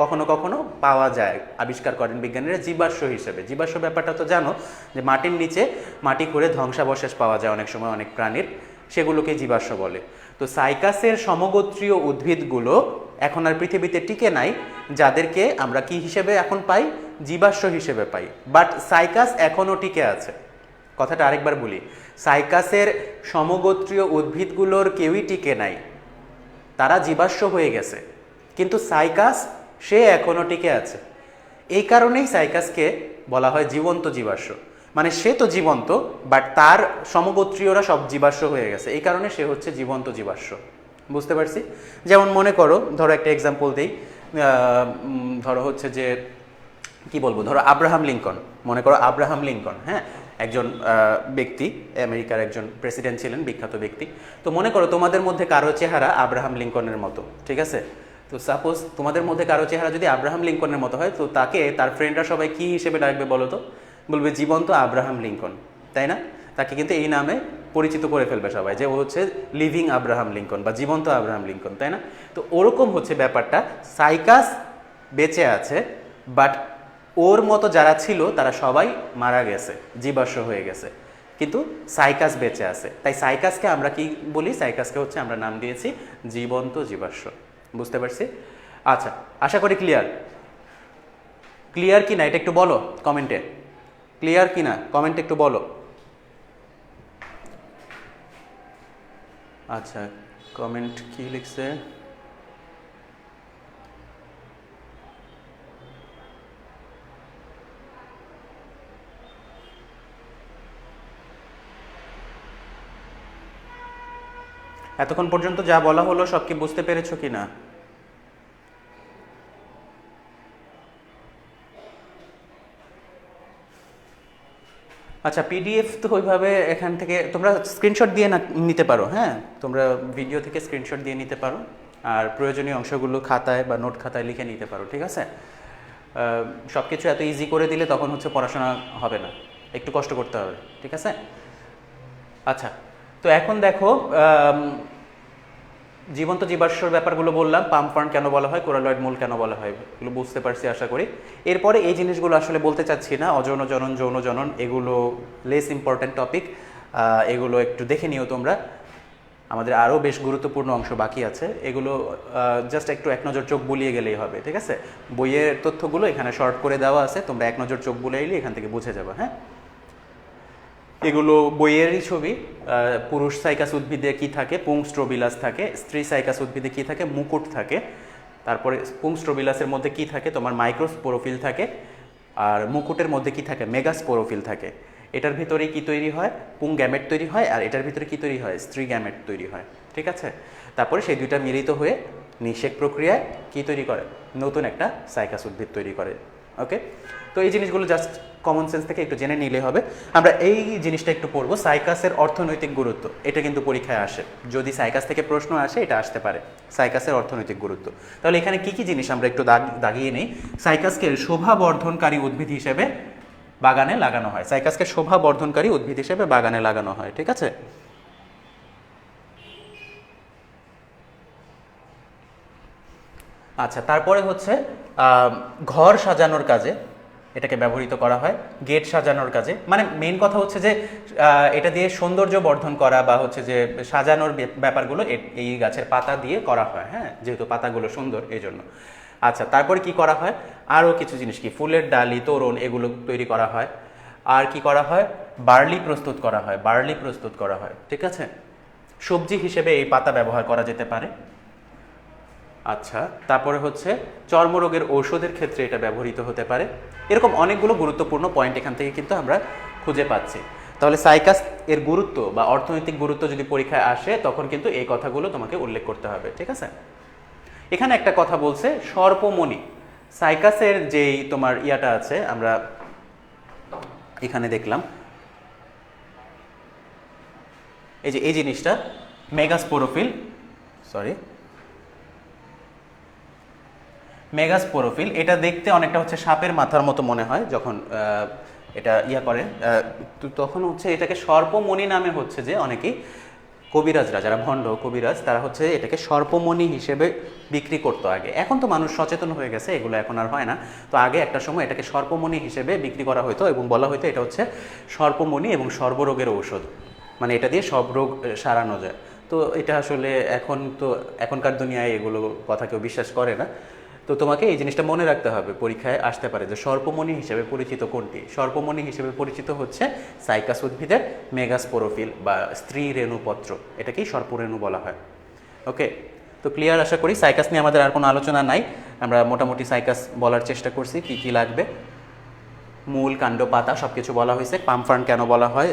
কখনো কখনো পাওয়া যায়, আবিষ্কার করেন বিজ্ঞানীরা জীবাশ্ম হিসেবে। জীবাশ্ম ব্যাপারটা তো জানো, যে মাটির নিচে মাটি করে ধ্বংসাবশেষ পাওয়া যায় অনেক সময় অনেক প্রাণীর, সেগুলোকে জীবাশ্ম বলে। তো সাইকাসের সমগোত্রীয় উদ্ভিদগুলো এখন আর পৃথিবীতে টিকে নাই, যাদেরকে আমরা কি হিসেবে এখন পাই? জীবাশ্ম হিসেবে পাই। বাট সাইকাস এখনও টিকে আছে। কথাটা আরেকবার বলি, সাইকাসের সমগোত্রীয় উদ্ভিদগুলোর কেউই টিকে নাই, তারা জীবাশ্ম হয়ে গেছে, কিন্তু সাইকাস সে এখনও টিকে আছে। এই কারণেই সাইকাসকে বলা হয় জীবন্ত জীবাশ্ম। মানে সে তো জীবন্ত, বাট তার সমগোত্রীয়রা সব জীবাশ্ম হয়ে গেছে, এই কারণে সে হচ্ছে জীবন্ত জীবাশ্ম। বুঝতে পারছি? যেমন মনে করো, ধরো একটা এক্সাম্পল দিই, ধরো হচ্ছে যে কি বলবো, ধরো আব্রাহাম লিঙ্কন। মনে করো আব্রাহাম লিঙ্কন, হ্যাঁ, একজন ব্যক্তি, আমেরিকার একজন প্রেসিডেন্ট ছিলেন, বিখ্যাত ব্যক্তি। তো মনে করো তোমাদের মধ্যে কারো চেহারা আব্রাহাম লিঙ্কনের মতো, ঠিক আছে? তো সাপোজ তোমাদের মধ্যে কারো চেহারা যদি আব্রাহাম লিঙ্কনের মতো হয়, তো তাকে তার ফ্রেন্ডরা সবাই কি হিসেবে ডাকবে বলো তো? বলবে জীবন্ত আব্রাহাম লিঙ্কন, তাই না? তাকে কিন্তু এই নামে পরিচিত করে ফেলবে সবাই, যে ও হচ্ছে লিভিং আব্রাহাম লিঙ্কন বা জীবন্ত আব্রাহাম লিঙ্কন, তাই না? তো ওরকম হচ্ছে ব্যাপারটা। সাইকাস বেঁচে আছে, বাট ওর মতো যারা ছিল তারা সবাই মারা গেছে, জীবাশ্ম হয়ে গেছে, কিন্তু সাইকাস বেঁচে আছে। তাই সাইকাসকে আমরা কি বলি? সাইকাসকে হচ্ছে আমরা নাম দিয়েছি জীবন্ত জীবাশ্ম। বুঝতে পারছি? আচ্ছা, আশা করি ক্লিয়ার। ক্লিয়ার কি না এটা একটু বলো কমেন্টে। ক্লিয়ার কি না কমেন্টে একটু বলো। আচ্ছা, কমেন্ট কি লিখছে? এতক্ষণ পর্যন্ত যা বলা হলো সব কি বুঝতে পেরেছো কি না? আচ্ছা, পিডিএফ তো ওইভাবে এখান থেকে তোমরা স্ক্রিনশট দিয়ে নিতে পারো। হ্যাঁ, তোমরা ভিডিও থেকে স্ক্রিনশট দিয়ে নিতে পারো, আর প্রয়োজনীয় অংশগুলো খাতায় বা নোট খাতায় লিখে নিতে পারো, ঠিক আছে? সব কিছু এত ইজি করে দিলে তখন হচ্ছে পড়াশোনা হবে না, একটু কষ্ট করতে হবে, ঠিক আছে? আচ্ছা, তো এখন দেখো, জীবন্ত জীবাশ্মর ব্যাপারগুলো বললাম, পাম ফার্ন কেন বলা হয়, কোরালয়েড মূল কেন বলা হয়, এগুলো বুঝতে পারছি আশা করি। এরপরে এই জিনিসগুলো আসলে বলতে চাচ্ছি না, অযৌন জনন, যৌন জনন, এগুলো লেস ইম্পর্ট্যান্ট টপিক, এগুলো একটু দেখে নিও তোমরা। আমাদের আরও বেশ গুরুত্বপূর্ণ অংশ বাকি আছে, এগুলো জাস্ট একটু এক নজর চোখ বুলিয়ে গেলেই হবে, ঠিক আছে? বইয়ের তথ্যগুলো এখানে শর্ট করে দেওয়া আছে, তোমরা এক নজর চোখ বুলিয়ে এলে এখান থেকে বুঝে যাবে। হ্যাঁ, এগুলো বইয়েরই ছবি। পুরুষ সাইকাস উদ্ভিদে কি থাকে? পুংস্ট্রোবিলাস থাকে। স্ত্রী সাইকাস উদ্ভিদে কি থাকে? মুকুট থাকে। তারপরে পুংস্ট্রোবিলাসের মধ্যে কি থাকে? তোমার মাইক্রোস্পোরোফিল থাকে। আর মুকুটের মধ্যে কি থাকে? মেগাস্পোরোফিল থাকে। এটার ভিতরে কি তৈরি হয়? পুং গ্যামেট তৈরি হয়, আর এটার ভিতরে কি তৈরি হয়? স্ত্রী গ্যামেট তৈরি হয়, ঠিক আছে? তারপরে সেই দুইটা মিলিত হয়ে নিষেক প্রক্রিয়ায় কি তৈরি করে? নতুন একটা সাইকাস উদ্ভিদ তৈরি করে। ওকে, তো এই জিনিসগুলো জাস্ট কমন সেন্স থেকে একটু জেনে নিলে হবে। আমরা এই জিনিসটা একটু পড়বো, সাইকাসের অর্থনৈতিক গুরুত্ব। এটা কিন্তু পরীক্ষায় আসে, যদি সাইকাস থেকে প্রশ্ন আসে এটা আসতে পারে, সাইকাসের অর্থনৈতিক গুরুত্ব। তাহলে এখানে কি কি জিনিস আমরা একটু দাগিয়ে নেই। সাইকাসকে শোভা বর্ধনকারী উদ্ভিদ হিসেবে বাগানে লাগানো হয়, সাইকাসকে শোভা বর্ধনকারী উদ্ভিদ হিসেবে বাগানে লাগানো হয়, ঠিক আছে। আচ্ছা, তারপরে হচ্ছে ঘর সাজানোর কাজে এটাকে ব্যবহৃত করা হয়, গেট সাজানোর কাজে। মানে মেইন কথা হচ্ছে যে এটা দিয়ে সৌন্দর্য বর্ধন করা বা হচ্ছে যে সাজানোর ব্যাপারগুলো এই গাছের পাতা দিয়ে করা হয়, হ্যাঁ, যেহেতু পাতাগুলো সুন্দর এই জন্য। আচ্ছা, তারপরে কি করা হয়, আরও কিছু জিনিস, কি ফুলের ডালি, তোরণ, এগুলো তৈরি করা হয়। আর কি করা হয়, বার্লি প্রস্তুত করা হয়, বার্লি প্রস্তুত করা হয়, ঠিক আছে। সবজি হিসেবে এই পাতা ব্যবহার করা যেতে পারে। আচ্ছা, তারপরে হচ্ছে চর্মরোগের ঔষধের ক্ষেত্রে এটা ব্যবহৃত হতে পারে। এরকম অনেকগুলো গুরুত্বপূর্ণ পয়েন্ট এখান থেকে কিন্তু আমরা খুঁজে পাচ্ছি। তাহলে সাইকাস এর গুরুত্ব বা অর্থনৈতিক গুরুত্ব যদি পরীক্ষায় আসে তখন কিন্তু এই কথাগুলো তোমাকে উল্লেখ করতে হবে, ঠিক আছে। এখানে একটা কথা বলছে সর্পমণি, সাইকাসের যেই তোমার ইয়াটা আছে, আমরা এখানে দেখলাম এই যে এই জিনিসটা মেগাস্পোরোফিল, মেগাস্পোরোফিল, এটা দেখতে অনেকটা হচ্ছে সাপের মাথার মতো মনে হয় যখন এটা ইয়া করে, তখন হচ্ছে এটাকে সর্পমণি নামে হচ্ছে যে অনেকেই কবিরাজরা, যারা ভণ্ড কবিরাজ, তারা হচ্ছে এটাকে সর্পমণি হিসেবে বিক্রি করতো আগে। এখন তো মানুষ সচেতন হয়ে গেছে, এগুলো এখন আর হয় না। তো আগে একটা সময় এটাকে সর্পমণি হিসেবে বিক্রি করা হতো এবং বলা হতো এটা হচ্ছে সর্পমণি এবং সর্বরোগের ঔষধ, মানে এটা দিয়ে সব রোগ সারানো যায়। তো এটা আসলে এখন তো এখনকার দুনিয়ায় এগুলো কথা কেউ বিশ্বাস করে না। তো তোমাকে এই জিনিসটা মনে রাখতে হবে, পরীক্ষায় আসতে পারে যে সর্পমণি হিসেবে পরিচিত কোনটি। সর্পমণি হিসেবে পরিচিত হচ্ছে সাইকাস উদ্ভিদের মেগাস্পোরোফিল বা স্ত্রী রেণুপত্র, এটাকেই সর্পরেণু বলা হয়। ওকে, তো ক্লিয়ার আশা করি। সাইকাস নিয়ে আমাদের আর কোনো আলোচনা নাই, আমরা মোটামুটি সাইকাস বলার চেষ্টা করছি, কি কি লাগবে, মূল, কাণ্ড, পাতা সব কিছু বলা হয়েছে। পামফার্ন কেন বলা হয়,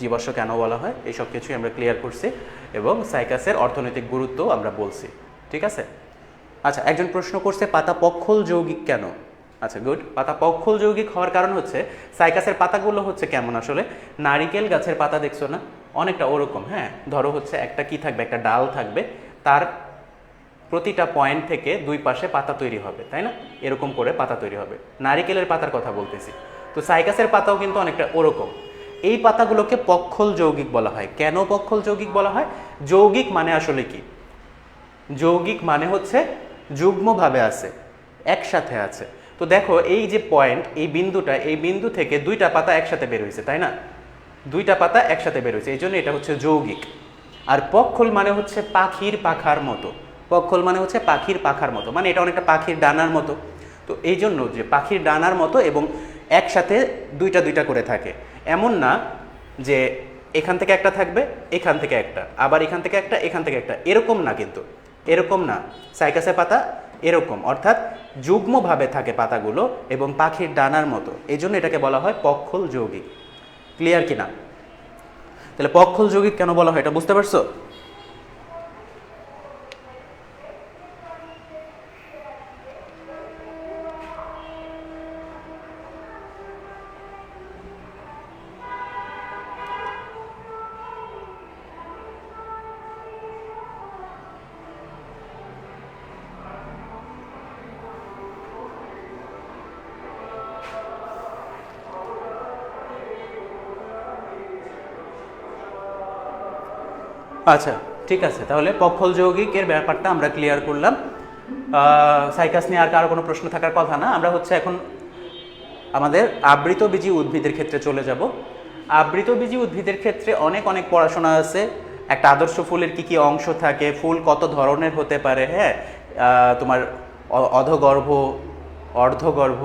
জীবাশ্ম কেন বলা হয়, এই সব কিছুই আমরা ক্লিয়ার করছি এবং সাইকাসের অর্থনৈতিক গুরুত্ব আমরা বলছি, ঠিক আছে। আচ্ছা, একজন প্রশ্ন করছে পাতা পক্ষল যৌগিক কেন। আচ্ছা, গুড। পাতা পক্ষল যৌগিক হওয়ার কারণ হচ্ছে সাইকাসের পাতাগুলো হচ্ছে কেমন, আসলে নারিকেল গাছের পাতা দেখছো না, অনেকটা ওরকম। হ্যাঁ, ধরো হচ্ছে একটা কি থাকবে, একটা ডাল থাকবে, তার প্রতিটা পয়েন্ট থেকে দুই পাশে পাতা তৈরি হবে, তাই না, এরকম করে পাতা তৈরি হবে। নারিকেলের পাতার কথা বলতেছি। তো সাইকাসের পাতাও কিন্তু অনেকটা ওরকম। এই পাতাগুলোকে পক্ষল যৌগিক বলা হয়। কেন পক্ষল যৌগিক বলা হয়? যৌগিক মানে আসলে কি, যৌগিক মানে হচ্ছে যুগ্মভাবে আছে, একসাথে আছে। তো দেখো এই যে পয়েন্ট, এই বিন্দুটা, এই বিন্দু থেকে দুইটা পাতা একসাথে বের হয়েছে, তাই না, দুইটা পাতা একসাথে বের হয়েছে, এই জন্য এটা হচ্ছে যৌগিক। আর পক্ষল মানে হচ্ছে পাখির পাখার মতো, পক্ষল মানে হচ্ছে পাখির পাখার মতো, মানে এটা অনেকটা পাখির ডানার মতো। তো এই জন্য যে পাখির ডানার মতো এবং একসাথে দুইটা দুইটা করে থাকে, এমন না যে এখান থেকে একটা থাকবে, এখান থেকে একটা, আবার এখান থেকে একটা, এখান থেকে একটা, এরকম না, কিন্তু এরকম না। সাইকাসের পাতা এরকম, অর্থাৎ যুগ্মভাবে থাকে পাতাগুলো এবং পাখির ডানার মতো, এই জন্য এটাকে বলা হয় পক্ষল যৌগিক। ক্লিয়ার কিনা? তাহলে পক্ষল যৌগিক কেন বলা হয় এটা বুঝতে পারছো? আচ্ছা, ঠিক আছে। তাহলে পক্ষল যৌগিকের ব্যাপারটা আমরা ক্লিয়ার করলাম। সাইকাস নিয়ে আর কারো কোনো প্রশ্ন থাকার কথা না। আমরা হচ্ছে এখন আমাদের আবৃতবীজী উদ্ভিদের ক্ষেত্রে চলে যাব। আবৃতবীজী উদ্ভিদের ক্ষেত্রে অনেক অনেক পড়াশোনা আছে। একটা আদর্শ ফুলের কি কি অংশ থাকে, ফুল কত ধরনের হতে পারে, হ্যাঁ, তোমার অধগর্ভ, অর্ধগর্ভ,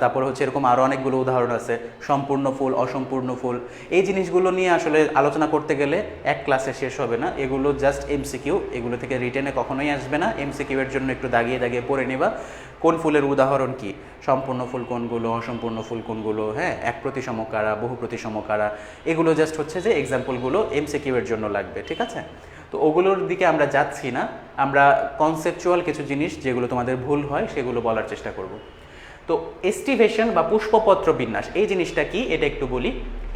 তারপর হচ্ছে এরকম আরও অনেকগুলো উদাহরণ আছে, সম্পূর্ণ ফুল, অসম্পূর্ণ ফুল। এই জিনিসগুলো নিয়ে আসলে আলোচনা করতে গেলে এক ক্লাসে শেষ হবে না। এগুলো জাস্ট এমসিকিউ, এগুলো থেকে রিটেনে কখনোই আসবে না। এমসিকিউ এর জন্য একটু দাগিয়ে দাগিয়ে পড়ে নেবা কোন ফুলের উদাহরণ কি, সম্পূর্ণ ফুল কোনগুলো, অসম্পূর্ণ ফুল কোনগুলো, হ্যাঁ, এক প্রতিসম কারা, বহু প্রতিসম কারা, এগুলো জাস্ট হচ্ছে যে এক্সাম্পলগুলো এমসিকিউ এর জন্য লাগবে, ঠিক আছে। তো ওগুলোর দিকে আমরা যাচ্ছি না, আমরা কনসেপচুয়াল কিছু জিনিস যেগুলো তোমাদের ভুল হয় সেগুলো বলার চেষ্টা করব। তো এস্টিভেশন বা পুষ্পপত্র বিন্যাস এই জিনিসটা কি এটা একটু বলি।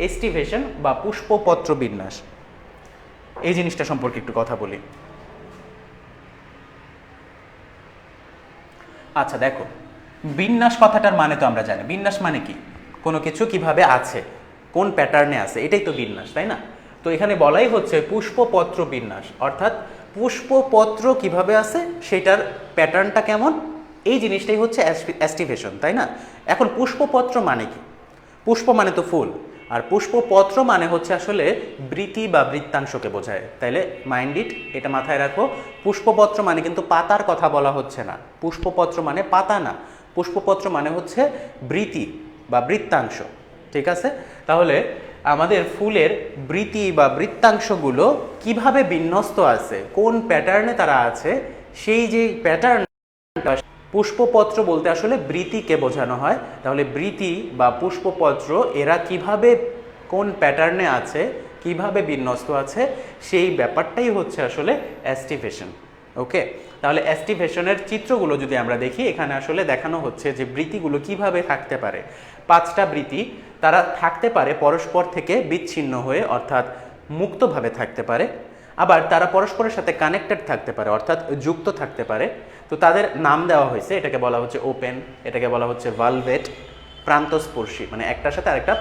এস্টিভেশন বা পুষ্পপত্র বিন্যাস এই জিনিসটা সম্পর্কে একটু কথা বলি। আচ্ছা দেখো, বিন্যাস কথাটার মানে তো আমরা জানি। বিন্যাস মানে কি? কোনো কিছু কিভাবে আছে, কোন প্যাটার্নে আছে, এটাই তো বিন্যাস, তাই না? তো এখানে বলাই হচ্ছে পুষ্পপত্র বিন্যাস, অর্থাৎ পুষ্পপত্র কিভাবে আছে সেটার প্যাটার্নটা কেমন, এই জিনিসটাই হচ্ছে এস্টিভেশন, তাই না? এখন পুষ্পপত্র মানে কি? পুষ্প মানে তো ফুল, আর পুষ্পপত্র মানে হচ্ছে আসলে বৃতি বা বৃত্তাংশকে বোঝায়। তাইলে মাইন্ড ইট, এটা মাথায় রাখো। পুষ্পপত্র মানে কিন্তু পাতার কথা বলা হচ্ছে না। পুষ্পপত্র মানে পাতা না, পুষ্পপত্র মানে হচ্ছে বৃতি বা বৃত্তাংশ, ঠিক আছে? তাহলে আমাদের ফুলের বৃতি বা বৃত্তাংশগুলো কিভাবে বিন্যস্ত আছে, কোন প্যাটার্নে তারা আছে, সেই যে প্যাটার্ন, পুষ্পপত্র বলতে আসলে বৃতিকে বোঝানো হয়। তাহলে বৃতি বা পুষ্পপত্র এরা কিভাবে কোন প্যাটার্নে আছে, কিভাবে বিন্যস্ত আছে, সেই ব্যাপারটাই হচ্ছে আসলে এস্টিভেশন। ওকে, তাহলে এস্টিভেশনের চিত্রগুলো যদি আমরা দেখি, এখানে আসলে দেখানো হচ্ছে যে বৃতিগুলো কিভাবে থাকতে পারে। 5টা বৃতি তারা থাকতে পারে পরস্পর থেকে বিচ্ছিন্ন হয়ে, অর্থাৎ মুক্তভাবে থাকতে পারে। আবার তারা পরস্পরের সাথে কানেক্টেড থাকতে পারে, অর্থাৎ যুক্ত থাকতে পারে। তো তাদের নাম দেওয়া হয়েছে, এটাকে বলা হচ্ছে ওপেন, এটাকে বলা হচ্ছে ভালভেট, প্রান্তস্পর্শী, মানে একটার সাথে আরেকটা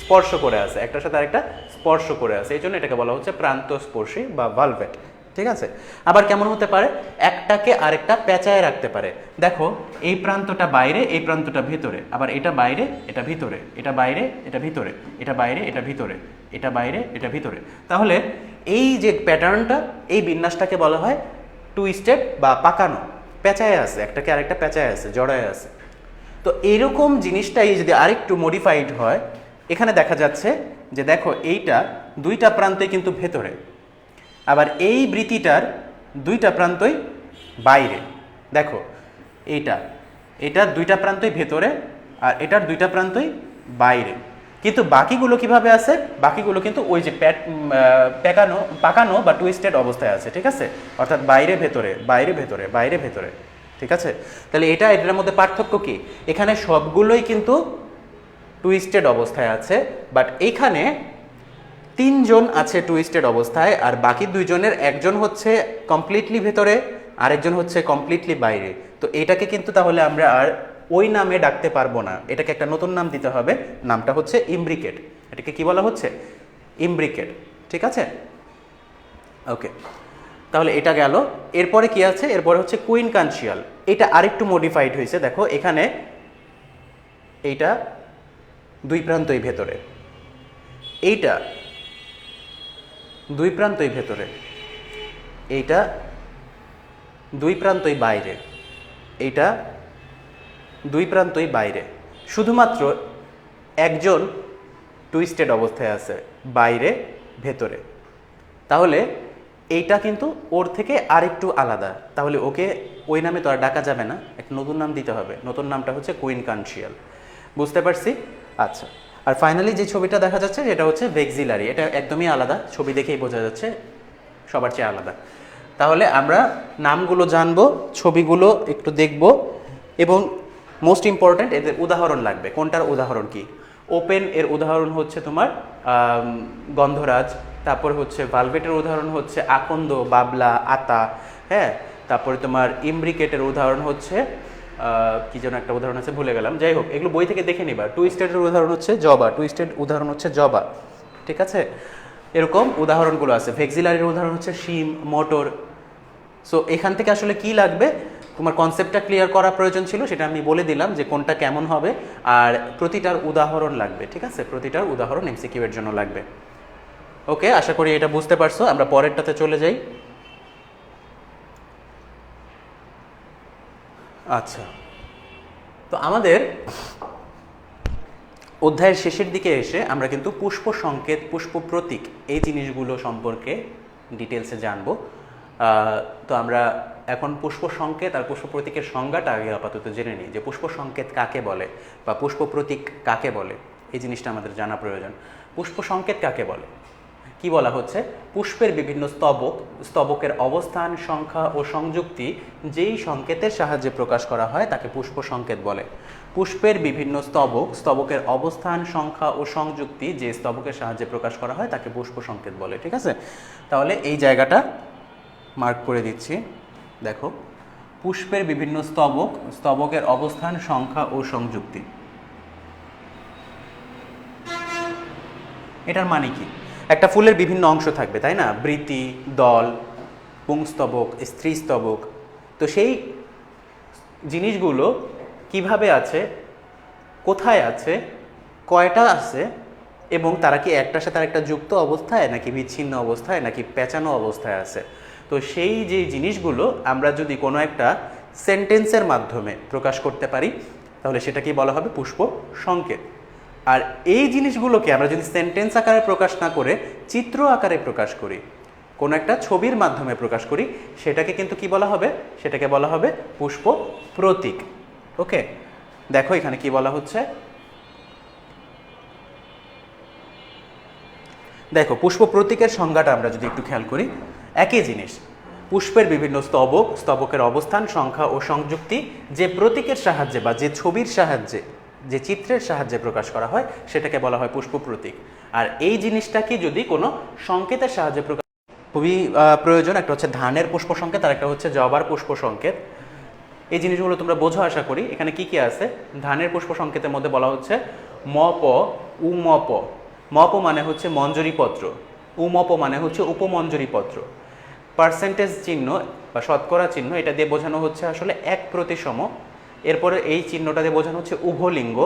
স্পর্শ করে আছে, একটার সাথে আরেকটা স্পর্শ করে আছে, এই জন্য এটাকে বলা হচ্ছে প্রান্তস্পর্শী বা ভালভেট, ঠিক আছে? আবার কেমন হতে পারে? একটাকে আরেকটা পেঁচায় রাখতে পারে। দেখো, এই প্রান্তটা বাইরে, এই প্রান্তটা ভিতরে, আবার এটা বাইরে, এটা ভিতরে, এটা বাইরে, এটা ভিতরে, এটা বাইরে, এটা ভিতরে, এটা বাইরে, এটা ভিতরে। তাহলে এই যে প্যাটার্নটা, এই বিন্যাসটাকে বলা হয় টুইস্টেড বা পাকানো, পেঁচায় আছে, একটাকে আরেকটা পেঁচায় আছে, জড়ায় আছে। তো এইরকম জিনিসটাই যদি আরেকটু মডিফাইড হয়, এখানে দেখা যাচ্ছে যে দেখো এইটা 2টা প্রান্তই কিন্তু ভেতরে, আবার এই বৃতিটার 2টা প্রান্তই বাইরে। দেখো এটার 2টা প্রান্তই ভেতরে আর এটার 2টা প্রান্তই বাইরে, কিন্তু বাকিগুলো কিভাবে আছে? বাকিগুলো কিন্তু ওই যে পাকানো বা টুইস্টেড অবস্থায় আছে, ঠিক আছে? অর্থাৎ বাইরে ভেতরে, বাইরে ভেতরে, বাইরে ভেতরে, ঠিক আছে? তাহলে এটার মধ্যে পার্থক্য কি? এখানে সবগুলোই কিন্তু টুইস্টেড অবস্থায় আছে, বাট এইখানে 3জন আছে টুইস্টেড অবস্থায়, আর বাকি 2জনের একজন হচ্ছে কমপ্লিটলি ভেতরে, আরেকজন হচ্ছে কমপ্লিটলি বাইরে। তো এটাকে কিন্তু তাহলে আমরা আর ওই নামে ডাকতে পারবো না, এটাকে একটা নতুন নাম দিতে হবে। নামটা হচ্ছে ইমব্রিকেট। এটাকে কি বলা হচ্ছে? ইমব্রিকেট, ঠিক আছে? ওকে, তাহলে এটা গেল। এরপরে কি আছে? এরপরে হচ্ছে কুইনকানশিয়াল। এটা আরেকটু মডিফাইড হয়েছে। দেখো এখানে এইটা 2 প্রান্তই ভেতরে, এইটা 2 প্রান্তই ভেতরে, এইটা 2 প্রান্তই বাইরে, এইটা 2 প্রান্তই বাইরে। শুধুমাত্র একজন টুইস্টেড অবস্থায় আছে, বাইরে ভেতরে। তাহলে এইটা কিন্তু ওর থেকে আরেকটু আলাদা, তাহলে ওকে ওই নামে তো আর ডাকা যাবে না, একটা নতুন নাম দিতে হবে। নতুন নামটা হচ্ছে কুইনকানশিয়াল। বুঝতে পারছি? আচ্ছা, আর ফাইনালি যে ছবিটা দেখা যাচ্ছে এটা হচ্ছে ভেক্সিলারি। এটা একদমই আলাদা, ছবি দেখেই বোঝা যাচ্ছে সবার চেয়ে আলাদা। তাহলে আমরা নামগুলো জানবো, ছবিগুলো একটু দেখব, এবং মোস্ট ইম্পর্ট্যান্ট এদের উদাহরণ লাগবে। কোনটার উদাহরণ কি? ওপেন এর উদাহরণ হচ্ছে তোমার গন্ধরাজ, তারপর হচ্ছে ভালভেটের উদাহরণ হচ্ছে আকন্দ, বাবলা, আতা, হ্যাঁ। তারপরে তোমার ইমব্রিকেটের উদাহরণ হচ্ছে কি যেন একটা উদাহরণ আছে, ভুলে গেলাম। যাই হোক, এগুলো বই থেকে দেখে নিবা। টুইস্টেডের উদাহরণ হচ্ছে জবা, টুইস্টেড উদাহরণ হচ্ছে জবা, ঠিক আছে? এরকম উদাহরণগুলো আছে। ভেক্সিলারির উদাহরণ হচ্ছে শিম, মটর। সো এখান থেকে আসলে কি লাগবে, তোমার কনসেপ্টটা ক্লিয়ার করা প্রয়োজন ছিল, সেটা আমি বলে দিলাম যে কোনটা কেমন হবে, আর প্রতিটার উদাহরণ লাগবে, ঠিক আছে? প্রতিটার উদাহরণ এমসিকিউ এর জন্য লাগবে। ওকে, আশা করি এটা বুঝতে পারছো। আমরা পরেরটাতে চলে যাই। আচ্ছা, তো আমাদের অধ্যায়ের শেষের দিকে এসে আমরা কিন্তু পুষ্প সংকেত, পুষ্প প্রতীক এই জিনিসগুলো সম্পর্কে ডিটেলসে জানবো। তো আমরা এখন পুষ্প সংকেত আর পুষ্প প্রতীকের সংজ্ঞাটা আগে আপাতত জেনে নিই, যে পুষ্প সংকেত কাকে বলে বা পুষ্প প্রতীক কাকে বলে। এই জিনিসটা আমাদের জানা প্রয়োজন। পুষ্প সংকেত কাকে বলে? কি বলা হচ্ছে, পুষ্পের বিভিন্ন স্তবক, স্তবকের অবস্থান, সংখ্যা ও সংযুক্তি যেই সংকেতের সাহায্যে প্রকাশ করা হয় তাকে পুষ্প সংকেত বলে। পুষ্পের বিভিন্ন স্তবক, স্তবকের অবস্থান, সংখ্যা ও সংযুক্তি যে স্তবকের সাহায্যে প্রকাশ করা হয় তাকে পুষ্প সংকেত বলে। ঠিক আছে, তাহলে এই জায়গাটা মার্ক করে দিচ্ছি। দেখো, পুষ্পের বিভিন্ন স্তবক, স্তবকের অবস্থান, সংখ্যা ও সংযুক্তি। এটার মানে কি, একটা ফুলের বিভিন্ন অংশ থাকবে তাই না, বৃতি, দল, পুংস্তবক, স্ত্রীস্তবক। তো সেই জিনিসগুলো কিভাবে আছে, কোথায় আছে, কয়টা আছে, এবং তারা কি একটার সাথে আরেকটা যুক্ত অবস্থায় নাকি বিচ্ছিন্ন অবস্থায় নাকি পেঁচানো অবস্থায় আছে। তো সেই যে জিনিসগুলো আমরা যদি কোনো একটা সেন্টেন্সের মাধ্যমে প্রকাশ করতে পারি তাহলে সেটাকেই বলা হবে পুষ্প সংকেত। আর এই জিনিসগুলোকে আমরা যদি সেন্টেন্স আকারে প্রকাশ না করে চিত্র আকারে প্রকাশ করি, কোনো একটা ছবির মাধ্যমে প্রকাশ করি, সেটাকে কিন্তু কি বলা হবে, সেটাকে বলা হবে পুষ্প প্রতীক। ওকে, দেখো এখানে কি বলা হচ্ছে, দেখো পুষ্প প্রতীকের সংজ্ঞাটা আমরা যদি একটু খেয়াল করি, একই জিনিস, পুষ্পের বিভিন্ন স্তবক, স্তবকের অবস্থান, সংখ্যা ও সংযুক্তি যে প্রতীকের সাহায্যে বা যে ছবির সাহায্যে, যে চিত্রের সাহায্যে প্রকাশ করা হয় সেটাকে বলা হয় পুষ্প প্রতীক। আর এই জিনিসটাকে যদি কোনো সংকেতের সাহায্যে প্রকাশ, খুবই প্রয়োজন, একটা হচ্ছে ধানের পুষ্প সংকেত আর একটা হচ্ছে জবার পুষ্প সংকেত। এই জিনিসগুলো তোমরা বোঝো আশা করি। এখানে কি কি আছে, ধানের পুষ্প সংকেতের মধ্যে বলা হচ্ছে মপ, উমপ। মপ মানে হচ্ছে মঞ্জরিপত্র, উমপ মানে হচ্ছে উপমঞ্জরিপত্র। পার্সেন্টেজ চিহ্ন বা শতকরা চিহ্ন, এটা দিয়ে বোঝানো হচ্ছে আসলে 1/100। এরপরে এই চিহ্নটা দিয়ে বোঝানো হচ্ছে উভলিঙ্গ।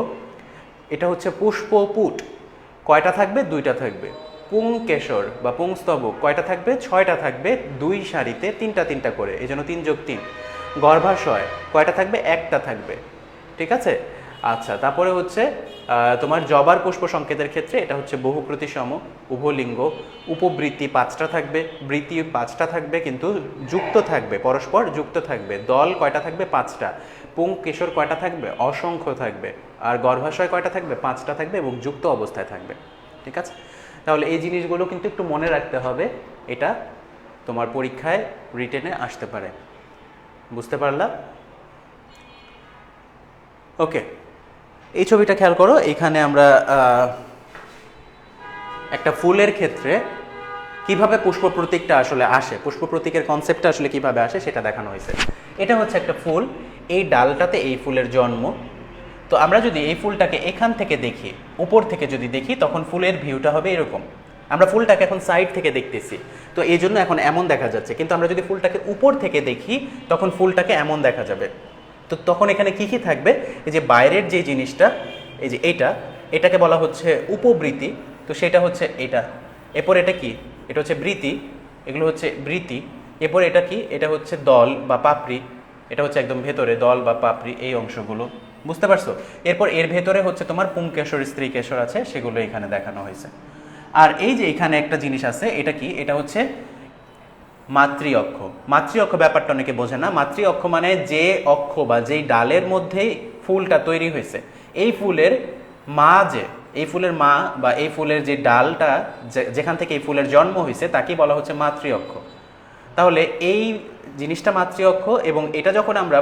এটা হচ্ছে পুষ্পপুট, কয়টা থাকবে, 2টা থাকবে। পুংকেশর বা পুংস্তবক কয়টা থাকবে, 6টা থাকবে, 2 সারিতে 3টা 3টা করে, এই জন্য 3+3। গর্ভাশয় কয়টা থাকবে, 1টা থাকবে। ঠিক আছে, আচ্ছা, তারপরে হচ্ছে তোমার জবার পুষ্প সংকেতের ক্ষেত্রে এটা হচ্ছে বহু প্রতিসম, উভলিঙ্গ। উপবৃত্তি 5টা থাকবে, বৃত্তি 5টা থাকবে কিন্তু যুক্ত থাকবে, পরস্পর যুক্ত থাকবে। দল কয়টা থাকবে, 5টা। পুংকেশর কয়টা থাকবে, অসংখ্য থাকবে। আর গর্ভাশয় কয়টা থাকবে, 5টা থাকবে এবং যুক্ত অবস্থায় থাকবে। ঠিক আছে, তাহলে এই জিনিসগুলো কিন্তু একটু মনে রাখতে হবে, এটা তোমার পরীক্ষায় রিটেনে আসতে পারে। বুঝতে পারলা? ওকে, এই ছবিটা খেয়াল করো, এখানে আমরা একটা ফুলের ক্ষেত্রে কিভাবে পুষ্প প্রতীকটা আসলে আসে, পুষ্প প্রতীকের কনসেপ্টটা আসলে কিভাবে আসে সেটা দেখানো হয়েছে। এটা হচ্ছে একটা ফুল, এই ডালটাতে এই ফুলের জন্ম। তো আমরা যদি এই ফুলটাকে এখান থেকে দেখি, উপর থেকে যদি দেখি, তখন ফুলের ভিউটা হবে এরকম। আমরা ফুলটাকে এখন সাইড থেকে দেখতেছি, তো এই জন্য এখন এমন দেখা যাচ্ছে, কিন্তু আমরা যদি ফুলটাকে উপর থেকে দেখি তখন ফুলটাকে এমন দেখা যাবে। তো তখন এখানে কি কি থাকবে, এই যে বাইরের যে জিনিসটা, এই যে এটাকে বলা হচ্ছে উপবৃতি, তো সেটা হচ্ছে এটা। এরপর এটা কি, এটা হচ্ছে বৃতি, এগুলো হচ্ছে বৃতি। এরপর এটা কি, এটা হচ্ছে দল বা পাপড়ি, এটা হচ্ছে একদম ভেতরে দল বা পাপড়ি, এই অংশগুলো। বুঝতে পারছো? এরপর এর ভেতরে হচ্ছে তোমার পুংকেশর, স্ত্রী কেশর আছে, সেগুলো এখানে দেখানো হয়েছে। আর এই যে এখানে একটা জিনিস আছে, এটা কি, এটা হচ্ছে মাতৃ অক্ষ। মাতৃ অক্ষ ব্যাপারটা অনেকে বোঝে না। মাতৃ অক্ষ মানে যে অক্ষ বা যেই ডালের মধ্যেই ফুলটা তৈরি হয়েছে, এই ফুলের মা, যে এই ফুলের মা বা এই ফুলের যে ডালটা যেখান থেকে এই ফুলের জন্ম হয়েছে তাকেই বলা হচ্ছে মাতৃ অক্ষ। তাহলে এই জিনিসটা মাতৃ অক্ষ, এবং এটা যখন আমরা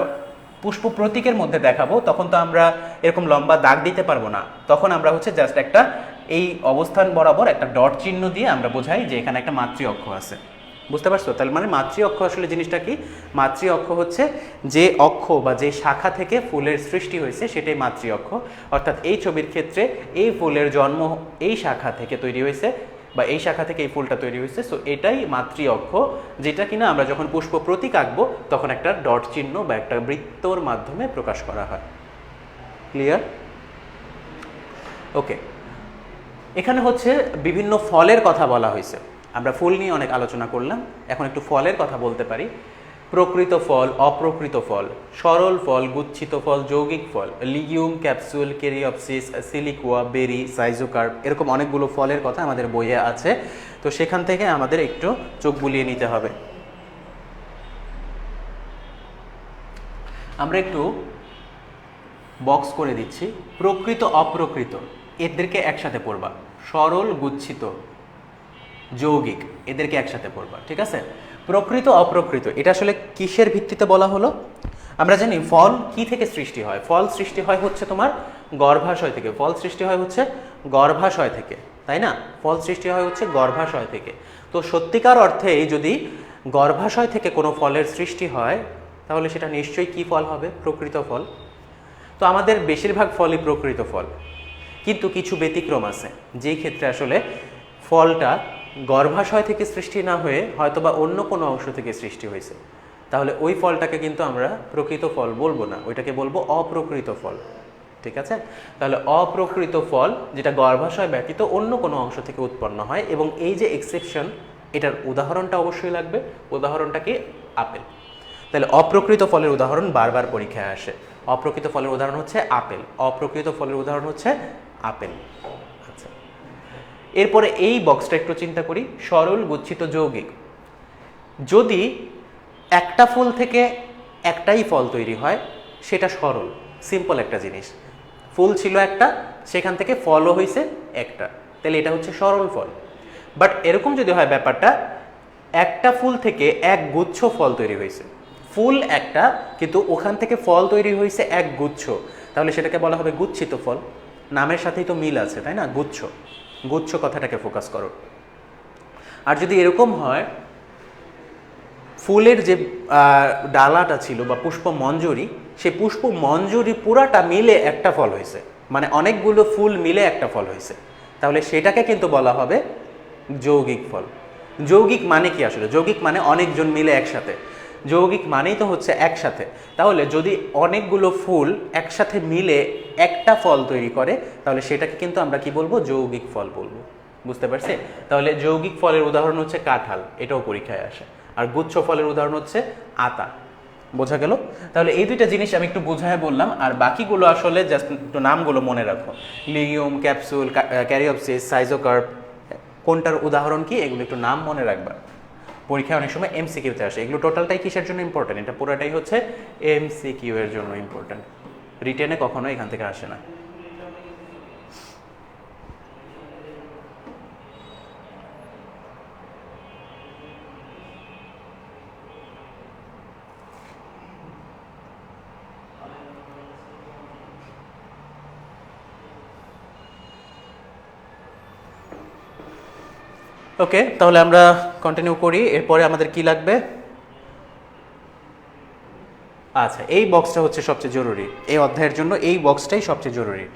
পুষ্প প্রতীকের মধ্যে দেখাবো তখন তো আমরা এরকম লম্বা দাগ দিতে পারবো না, তখন আমরা হচ্ছে জাস্ট একটা এই অবস্থান বরাবর একটা ডট চিহ্ন দিয়ে আমরা বোঝাই যে এখানে একটা মাতৃ অক্ষ আছে। বুঝতে পারছো? তাহলে মানে মাতৃ অক্ষ আসলে জিনিসটা কি, মাতৃ অক্ষ হচ্ছে যে অক্ষ বা যে শাখা থেকে ফুলের সৃষ্টি হয়েছে সেটাই মাতৃ অক্ষ। অর্থাৎ এই ছবির ক্ষেত্রে এই ফুলের জন্ম এই শাখা থেকে তৈরি হয়েছে, বা এই শাখা থেকে এই ফুলটা তৈরি হয়েছে, সো এটাই মাতৃ অক্ষ, যেটা কিনা আমরা যখন পুষ্প প্রতীক আঁকবো তখন একটা ডট চিহ্ন বা একটা বৃত্তর মাধ্যমে প্রকাশ করা হয়। ক্লিয়ার? ওকে, এখানে হচ্ছে বিভিন্ন ফলের কথা বলা হয়েছে। আমরা ফুল নিয়ে অনেক আলোচনা করলাম, এখন একটু ফলের কথা বলতে পারি। প্রকৃত ফল, অপ্রকৃত ফল, সরল ফল, গুচ্ছিত ফল, যৌগিক ফল, লিগিউম, ক্যাপসুল, কেরিওপসিস, সিলিকুয়া, বেরি, সাইজোকার্প, এরকম অনেকগুলো ফলের কথা আমাদের বইয়ে আছে। তো সেখান থেকে আমাদের একটু চোখ বুলিয়ে নিতে হবে। আমরা একটু বক্স করে দিচ্ছি। প্রকৃত, অপ্রকৃত, এদেরকে একসাথে পড়বা। সরল, গুচ্ছিত, যৌগিক, এদেরকে একসাথে পড়বা, ঠিক আছে? প্রকৃত অপ্রকৃত এটা আসলে কিসের ভিত্তিতে বলা হলো? আমরা জানি ফল কি থেকে সৃষ্টি হয়? ফল সৃষ্টি হয় হচ্ছে তোমার গর্ভাশয় থেকে। ফল সৃষ্টি হয় হচ্ছে গর্ভাশয় থেকে, তাই না? ফল সৃষ্টি হয় হচ্ছে গর্ভাশয় থেকে। তো সত্যিকার অর্থে যদি গর্ভাশয় থেকে কোনো ফলের সৃষ্টি হয় তাহলে সেটা নিশ্চয়ই কি ফল হবে? প্রকৃত ফল। তো আমাদের বেশিরভাগ ফলই প্রকৃত ফল, কিন্তু কিছু ব্যতিক্রম আছে যেই ক্ষেত্রে আসলে ফলটা গর্ভাশয় থেকে সৃষ্টি না হয়ে হয়তোবা অন্য কোনো অংশ থেকে সৃষ্টি হয়েছে, তাহলে ওই ফলটাকে কিন্তু আমরা প্রকৃত ফল বলবো না, ওইটাকে বলবো অপ্রকৃত ফল, ঠিক আছে? তাহলে অপ্রকৃত ফল যেটা গর্ভাশয় ব্যতীত অন্য কোনো অংশ থেকে উৎপন্ন হয়, এবং এই যে এক্সেপশন, এটার উদাহরণটা অবশ্যই লাগবে। উদাহরণটা কি? আপেল। তাহলে অপ্রকৃত ফলের উদাহরণ বারবার পরীক্ষায় আসে। অপ্রকৃত ফলের উদাহরণ হচ্ছে আপেল, অপ্রকৃত ফলের উদাহরণ হচ্ছে আপেল। আচ্ছা, এরপরে এই বক্সটা একটু চিন্তা করি। সরল গচ্ছিত যৌগিক, যদি একটা ফুল থেকে একটাই ফল তৈরি হয় সেটা সরল, সিম্পল একটা জিনিস। ফুল ছিল একটা, সেখান থেকে ফলও হয়েছে একটা, তাহলে এটা হচ্ছে সরল ফল। বাট এরকম যদি হয় ব্যাপারটা, একটা ফুল থেকে এক গুচ্ছ ফল তৈরি হয়েছে, ফুল একটা কিন্তু ওখান থেকে ফল তৈরি হয়েছে এক গুচ্ছ, তাহলে সেটাকে বলা হবে গুচ্ছিত ফল। নামের সাথেই তো মিল আছে, তাই না? গুচ্ছ, গুচ্ছ কথাটাকে ফোকাস করো। আর যদি এরকম হয় ফুলের যে ডালাটা ছিল বা পুষ্প মঞ্জরি, সেই পুষ্প মঞ্জরি পুরাটা মিলে একটা ফল হয়েছে, মানে অনেকগুলো ফুল মিলে একটা ফল হয়েছে, তাহলে সেটাকে কিন্তু বলা হবে যৌগিক ফল। যৌগিক মানে কি আসলে? যৌগিক মানে অনেকজন মিলে একসাথে, যৌগিক মানেই তো হচ্ছে একসাথে। তাহলে যদি অনেকগুলো ফুল একসাথে মিলে একটা ফল তৈরি করে তাহলে সেটাকে কিন্তু আমরা কি বলবো? যৌগিক ফল বলবো। বুঝতে পারছি? তাহলে যৌগিক ফলের উদাহরণ হচ্ছে কাঁঠাল, এটাও পরীক্ষায় আসে। আর গুচ্ছ ফলের উদাহরণ হচ্ছে আতা। বোঝা গেল? তাহলে এই দুইটা জিনিস আমি একটু বোঝায় বললাম, আর বাকিগুলো আসলে জাস্ট একটু নামগুলো মনে রাখো। লিগিউম, ক্যাপসুল, ক্যারিওপসিস, সাইজোকার্প, কোনটার উদাহরণ কি, এগুলো একটু নাম মনে রাখবা। পরীক্ষায় অনেক সময় এমসিকিউতে আসে। এগুলো টোটালটাই কিসের জন্য ইম্পর্টেন্ট? এটা পুরোটাই হচ্ছে এমসিকিউ এর জন্য ইম্পর্টেন্ট, রিটেনে কখনো এখান থেকে আসে না। ওকে, তাহলে আমরা কন্টিনিউ করি। এরপরে আমাদের কি লাগবে? আচ্ছা, এই বক্সটা হচ্ছে সবচেয়ে জরুরি এই অধ্যায়ের জন্য, এই বক্সটাই সবচেয়ে জরুরি।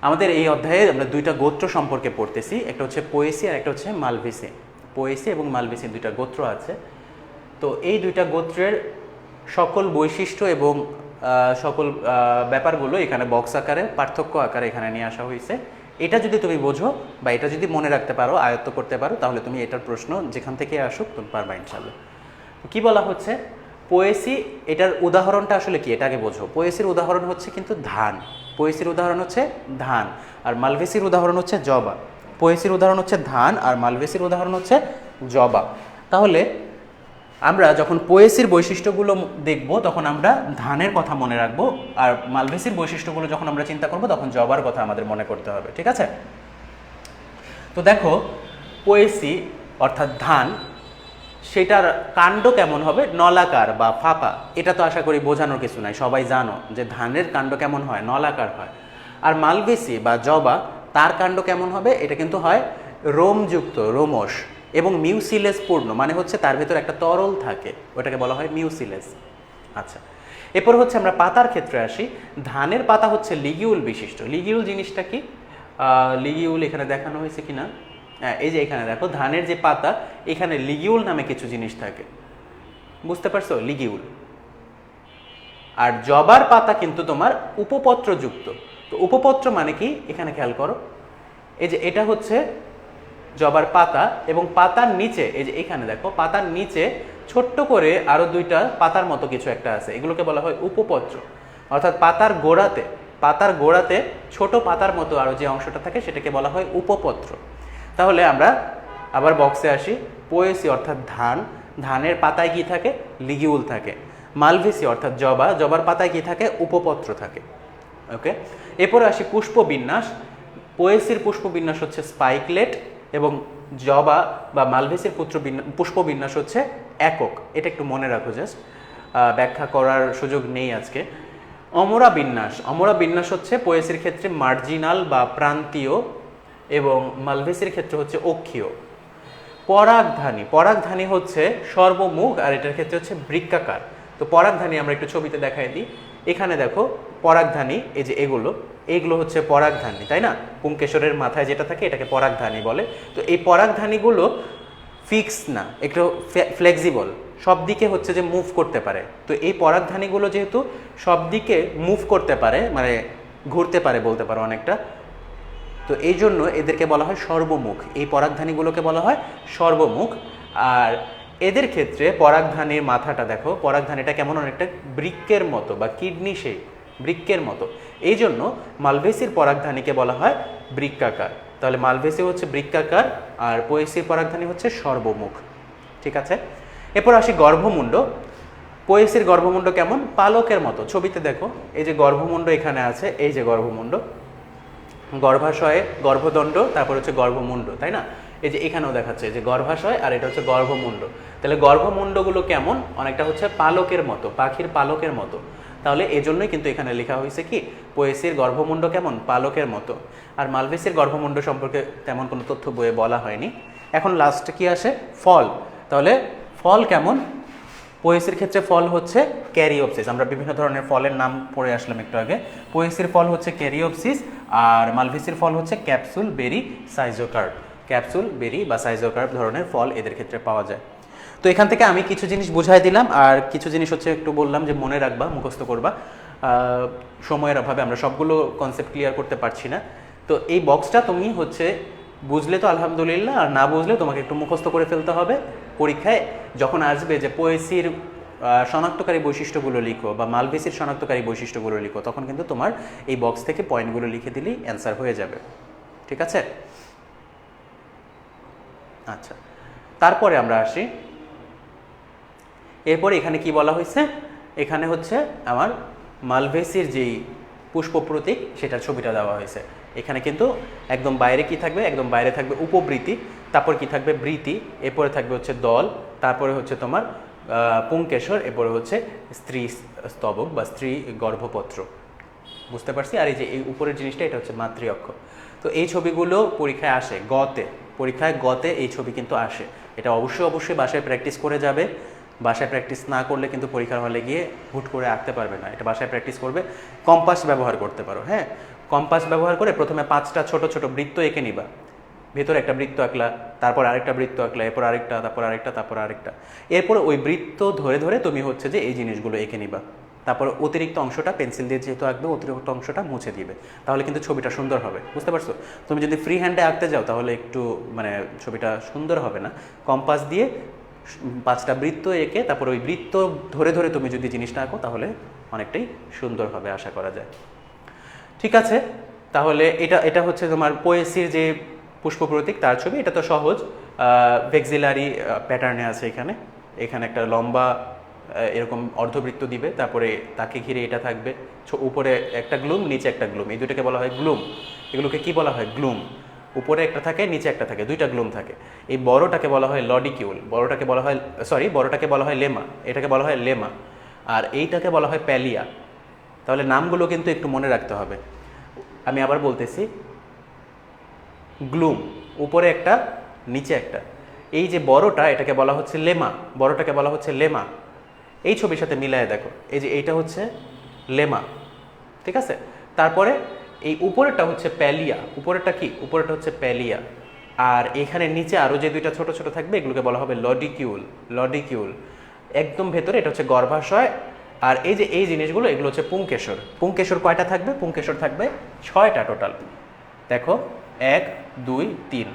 আমাদের এই অধ্যায়ে আমরা দুইটা গোত্র সম্পর্কে পড়তেছি, একটা হচ্ছে পোয়েসি আর একটা হচ্ছে মালভিসি। পোয়েসি এবং মালভিসি দুইটা গোত্র আছে। তো এই দুইটা গোত্রের সকল বৈশিষ্ট্য এবং সকল ব্যাপারগুলো এখানে বক্স আকারে, পার্থক্য আকারে এখানে নিয়ে আসা হয়েছে। এটা যদি তুমি বোঝো বা এটা যদি মনে রাখতে পারো, আয়ত্ত করতে পারো, তাহলে তুমি এটার প্রশ্ন যেখান থেকে আসুক তুমি পারবা ইনশাল্লাহ। কি বলা হচ্ছে? পোয়েসি, এটার উদাহরণটা আসলে কি এটা আগে বোঝো। পোয়েসির উদাহরণ হচ্ছে কিন্তু ধান, পোয়েসির উদাহরণ হচ্ছে ধান, আর মালভেসির উদাহরণ হচ্ছে জবা। পোয়েসির উদাহরণ হচ্ছে ধান আর মালভেসির উদাহরণ হচ্ছে জবা। তাহলে আমরা যখন পোয়েসির বৈশিষ্ট্যগুলো দেখব তখন আমরা ধানের কথা মনে রাখবো, আর মালভেসির বৈশিষ্ট্যগুলো যখন আমরা চিন্তা করব তখন জবার কথা আমাদের মনে করতে হবে, ঠিক আছে? তো দেখো, পোয়েসি অর্থাৎ ধান, সেটার কাণ্ড কেমন হবে? নলাকার বা ফাঁপা। এটা তো আশা করি বোঝানোর কিছু নাই, সবাই জানো যে ধানের কাণ্ড কেমন হয়? নলাকার হয়। আর মালভেসি বা জবা, তার কাণ্ড কেমন হবে? এটা কিন্তু হয় রোমযুক্ত, রোমশ এবং মিউসিলেস পূর্ণ, মানে হচ্ছে তার ভেতর একটা তরল থাকে, ওটাকে বলা হয় মিউসিলেস। আচ্ছা, এরপর হচ্ছে আমরা পাতার ক্ষেত্রে আসি। ধানের পাতা হচ্ছে লিগিউল বিশিষ্ট। লিগিউল জিনিসটা কি? লিগিউল এখানে দেখানো হয়েছে কিনা? হ্যাঁ, এই যে এখানে দেখো ধানের যে পাতা, এখানে লিগিউল নামে কিছু জিনিস থাকে, বুঝতে পারছো? লিগিউল। আর জবার পাতা কিন্তু তোমার উপপত্রযুক্ত। তো উপপত্র মানে কি? এখানে খেয়াল করো, এই যে এটা হচ্ছে জবার পাতা, এবং পাতার নিচে এই যে এখানে দেখো পাতার নিচে ছোট্ট করে আরো দুইটা পাতার মতো কিছু একটা আছে, এগুলোকে বলা হয় উপপত্র। অর্থাৎ পাতার গোড়াতে ছোট পাতার মতো আরো যে অংশটা থাকে সেটাকে বলা হয় উপপত্র। তাহলে আমরা আবার বক্সে আসি। পোয়েসি অর্থাৎ ধান, ধানের পাতায় কি থাকে? লিগিউল থাকে। মালভেসি অর্থাৎ জবা, জবার পাতায় কি থাকে? উপপত্র থাকে। ওকে, এরপরে আসি পুষ্পবিন্যাস। পোয়েসির পুষ্পবিন্যাস হচ্ছে স্পাইকলেট এবং জবা বা মালভেসির পুষ্পবিন্যাস হচ্ছে একক। এটা একটু মনে রাখো, জাস্ট ব্যাখ্যা করার সুযোগ নেই আজকে। অমরা বিন্যাস হচ্ছে পোয়েসির ক্ষেত্রে মার্জিনাল বা প্রান্তীয় এবং মালভেসির ক্ষেত্রে হচ্ছে অক্ষীয়। পরাগধানী হচ্ছে সর্বমুখ, আর এটার ক্ষেত্রে হচ্ছে বৃক্কাকার। তো পরাগধানী আমরা একটু ছবিতে দেখাই দিই। এখানে দেখো পরাগধানী, এই যে এগুলো হচ্ছে পরাগধানী, তাই না? পুংকেশরের মাথায় যেটা থাকে এটাকে পরাগধানী বলে। তো এই পরাগধানীগুলো ফিক্স না, একটু ফ্লেক্সিবল, সব দিকে হচ্ছে যে মুভ করতে পারে। তো এই পরাগধানীগুলো যেহেতু সব দিকে মুভ করতে পারে, মানে ঘুরতে পারে বলতে পারো অনেকটা, তো এই জন্য এদেরকে বলা হয় সর্বমুখ। এই পরাগধানীগুলোকে বলা হয় সর্বমুখ। আর এদের ক্ষেত্রে পরাগধানীর মাথাটা দেখো, পরাগধানীটা কেমন অনেকটা বৃক্কের মতো বা কিডনি শেপ, বৃক্কের মতো। এই জন্য মালভেসির পরাগধানীকে বলা হয় বৃক্কাকার। তাহলে মালভেসি হচ্ছে বৃক্কাকার আর পোয়েসির পরাগধানী হচ্ছে সর্বমুখ। ঠিক আছে, এরপর আসি গর্ভমুণ্ড। পোয়েসির গর্ভমুণ্ড কেমন? পালকের মতো। ছবিতে দেখো, এই যে গর্ভমুণ্ড এখানে আছে, এই যে গর্ভমুণ্ড, গর্ভাশয়ে গর্ভদণ্ড, তারপর হচ্ছে গর্ভমুণ্ড, তাই না? এই যে এখানেও দেখাচ্ছে যে গর্ভাশয় আর এটা হচ্ছে গর্ভমুণ্ড। তাহলে গর্ভমুণ্ডগুলো কেমন? অনেকটা হচ্ছে পালকের মতো, পাখির পালকের মতো। তাহলে এজন্যই কিন্তু এখানে লেখা হয়েছে কি, পোয়েসির গর্ভমুণ্ড কেমন? পালকের মতো। আর মালভেসির গর্ভমুণ্ড সম্পর্কে তেমন কোনো তথ্য বইয়ে বলা হয়নি। এখন লাস্টে কি আসে? ফল। তাহলে ফল কেমন? পোয়েসির ক্ষেত্রে ফল হচ্ছে ক্যারিওপসিস। আমরা বিভিন্ন ধরনের ফলের নাম পড়ে আসলাম একটু আগে। পোয়েসির ফল হচ্ছে ক্যারিওপসিস, আর মালভেসির ফল হচ্ছে ক্যাপসুল, বেরি, সাইজোকার্প। ক্যাপসুল, বেরি বা সাইজোকার্প ধরনের ফল এদের ক্ষেত্রে পাওয়া যায়। তো এখান থেকে আমি কিছু জিনিস বুঝাই দিলাম, আর কিছু জিনিস হচ্ছে একটু বললাম যে মনে রাখবা, মুখস্থ করবা। সময়ের অভাবে আমরা সবগুলো কনসেপ্ট ক্লিয়ার করতে পারছি না। তো এই বক্সটা তুমি হচ্ছে বুঝলে তো আলহামদুলিল্লাহ, আর না বুঝলে তোমাকে একটু মুখস্থ করে ফেলতে হবে। পরীক্ষায় যখন আসবে যে পোয়েসির শনাক্তকারী বৈশিষ্ট্যগুলো লিখো বা মালভেসির শনাক্তকারী বৈশিষ্ট্যগুলো লিখো, তখন কিন্তু তোমার এই বক্স থেকে পয়েন্টগুলো লিখে দিলেই অ্যান্সার হয়ে যাবে। ঠিক আছে? আচ্ছা, তারপরে আমরা আসি। এরপরে এখানে কি বলা হয়েছে? এখানে হচ্ছে আমার মালভেসির যেই পুষ্প প্রতীক সেটার ছবিটা দেওয়া হয়েছে। এখানে কিন্তু একদম বাইরে কি থাকবে? একদম বাইরে থাকবে উপবৃতি, তারপর কি থাকবে? বৃতি, এরপরে থাকবে হচ্ছে দল, তারপরে হচ্ছে তোমার পুংকেশর, এরপরে হচ্ছে স্ত্রী স্তবক বা স্ত্রী গর্ভপত্র। বুঝতে পারছি? আর এই যে এই উপরের জিনিসটা, এটা হচ্ছে মাতৃ অক্ষ। তো এই ছবিগুলো পরীক্ষায় আসে পরীক্ষায় গতে এই ছবি কিন্তু আসে। এটা অবশ্যই বাসায় প্র্যাকটিস করে যাবে। বাসায় প্র্যাকটিস না করলে কিন্তু পরীক্ষার হলে গিয়ে হুট করে আঁকতে পারবে না। এটা বাসায় প্র্যাকটিস করবে। কম্পাস ব্যবহার করতে পারো, হ্যাঁ, কম্পাস ব্যবহার করে প্রথমে 5টা ছোট ছোট বৃত্ত এঁকে নিবা। ভেতরে একটা বৃত্ত আঁকলা, তারপর আরেকটা বৃত্ত আঁকলা, এরপর আরেকটা, তারপর আরেকটা, তারপর আরেকটা। এরপর ওই বৃত্ত ধরে ধরে তুমি হচ্ছে যে এই জিনিসগুলো এঁকে নিবা। তারপর অতিরিক্ত অংশটা পেন্সিল দিয়ে যেহেতু আঁকবে, অতিরিক্ত অংশটা মুছে দিবে। তাহলে কিন্তু ছবিটা সুন্দর হবে। বুঝতে পারছো? তুমি যদি ফ্রি হ্যান্ডে আঁকতে যাও তাহলে একটু মানে ছবিটা সুন্দর হবে না। কম্পাস দিয়ে 5টা বৃত্ত এঁকে তারপর ওই বৃত্ত ধরে ধরে তুমি যদি জিনিসটা আঁকো তাহলে অনেকটাই সুন্দর হবে আশা করা যায়। ঠিক আছে, তাহলে এটা হচ্ছে তোমার পোয়েসির যে পুষ্প প্রতীক তার ছবি। এটা তো সহজ, ভেক্সিলারি প্যাটার্নে আছে। এখানে একটা লম্বা এরকম অর্ধবৃত্ত দিবে, তারপরে তাকে ঘিরে এটা থাকবে, উপরে একটা গ্লুম, নিচে একটা গ্লুম। এই দুটোকে বলা হয় গ্লুম। এগুলোকে কি বলা হয়? গ্লুম। উপরে একটা থাকে, নিচে একটা থাকে, 2টা গ্লুম থাকে। এই বড়টাকে বলা হয় লডিকিউল, বড়টাকে বলা হয় লেমা, এটাকে বলা হয় লেমা, আর এইটাকে বলা হয় প্যালিয়া। তাহলে নামগুলো কিন্তু একটু মনে রাখতে হবে। আমি আবার বলতেছি, গ্লুম, উপরে একটা, নিচে একটা। এই যে বড়টা, এটাকে বলা হচ্ছে লেমা, বড়টাকে বলা হচ্ছে লেমা। এই ছবির সাথে মিলায় দেখো, এই যে এইটা হচ্ছে লেমা। ঠিক আছে? তারপরে এই উপরেরটা হচ্ছে প্যালিয়া। উপরেরটা কি? উপরেরটা হচ্ছে প্যালিয়া। আর এখানে নিচে আরও যে 2টা ছোট ছোট থাকবে এগুলোকে বলা হবে লডিকিউল। একদম ভেতরে এটা হচ্ছে গর্ভাশয়। আর এই যে এই জিনিসগুলো, এগুলো হচ্ছে পুংকেশর কয়টা থাকবে? পুংকেশর থাকবে 6টা টোটাল। দেখো, 1 2 3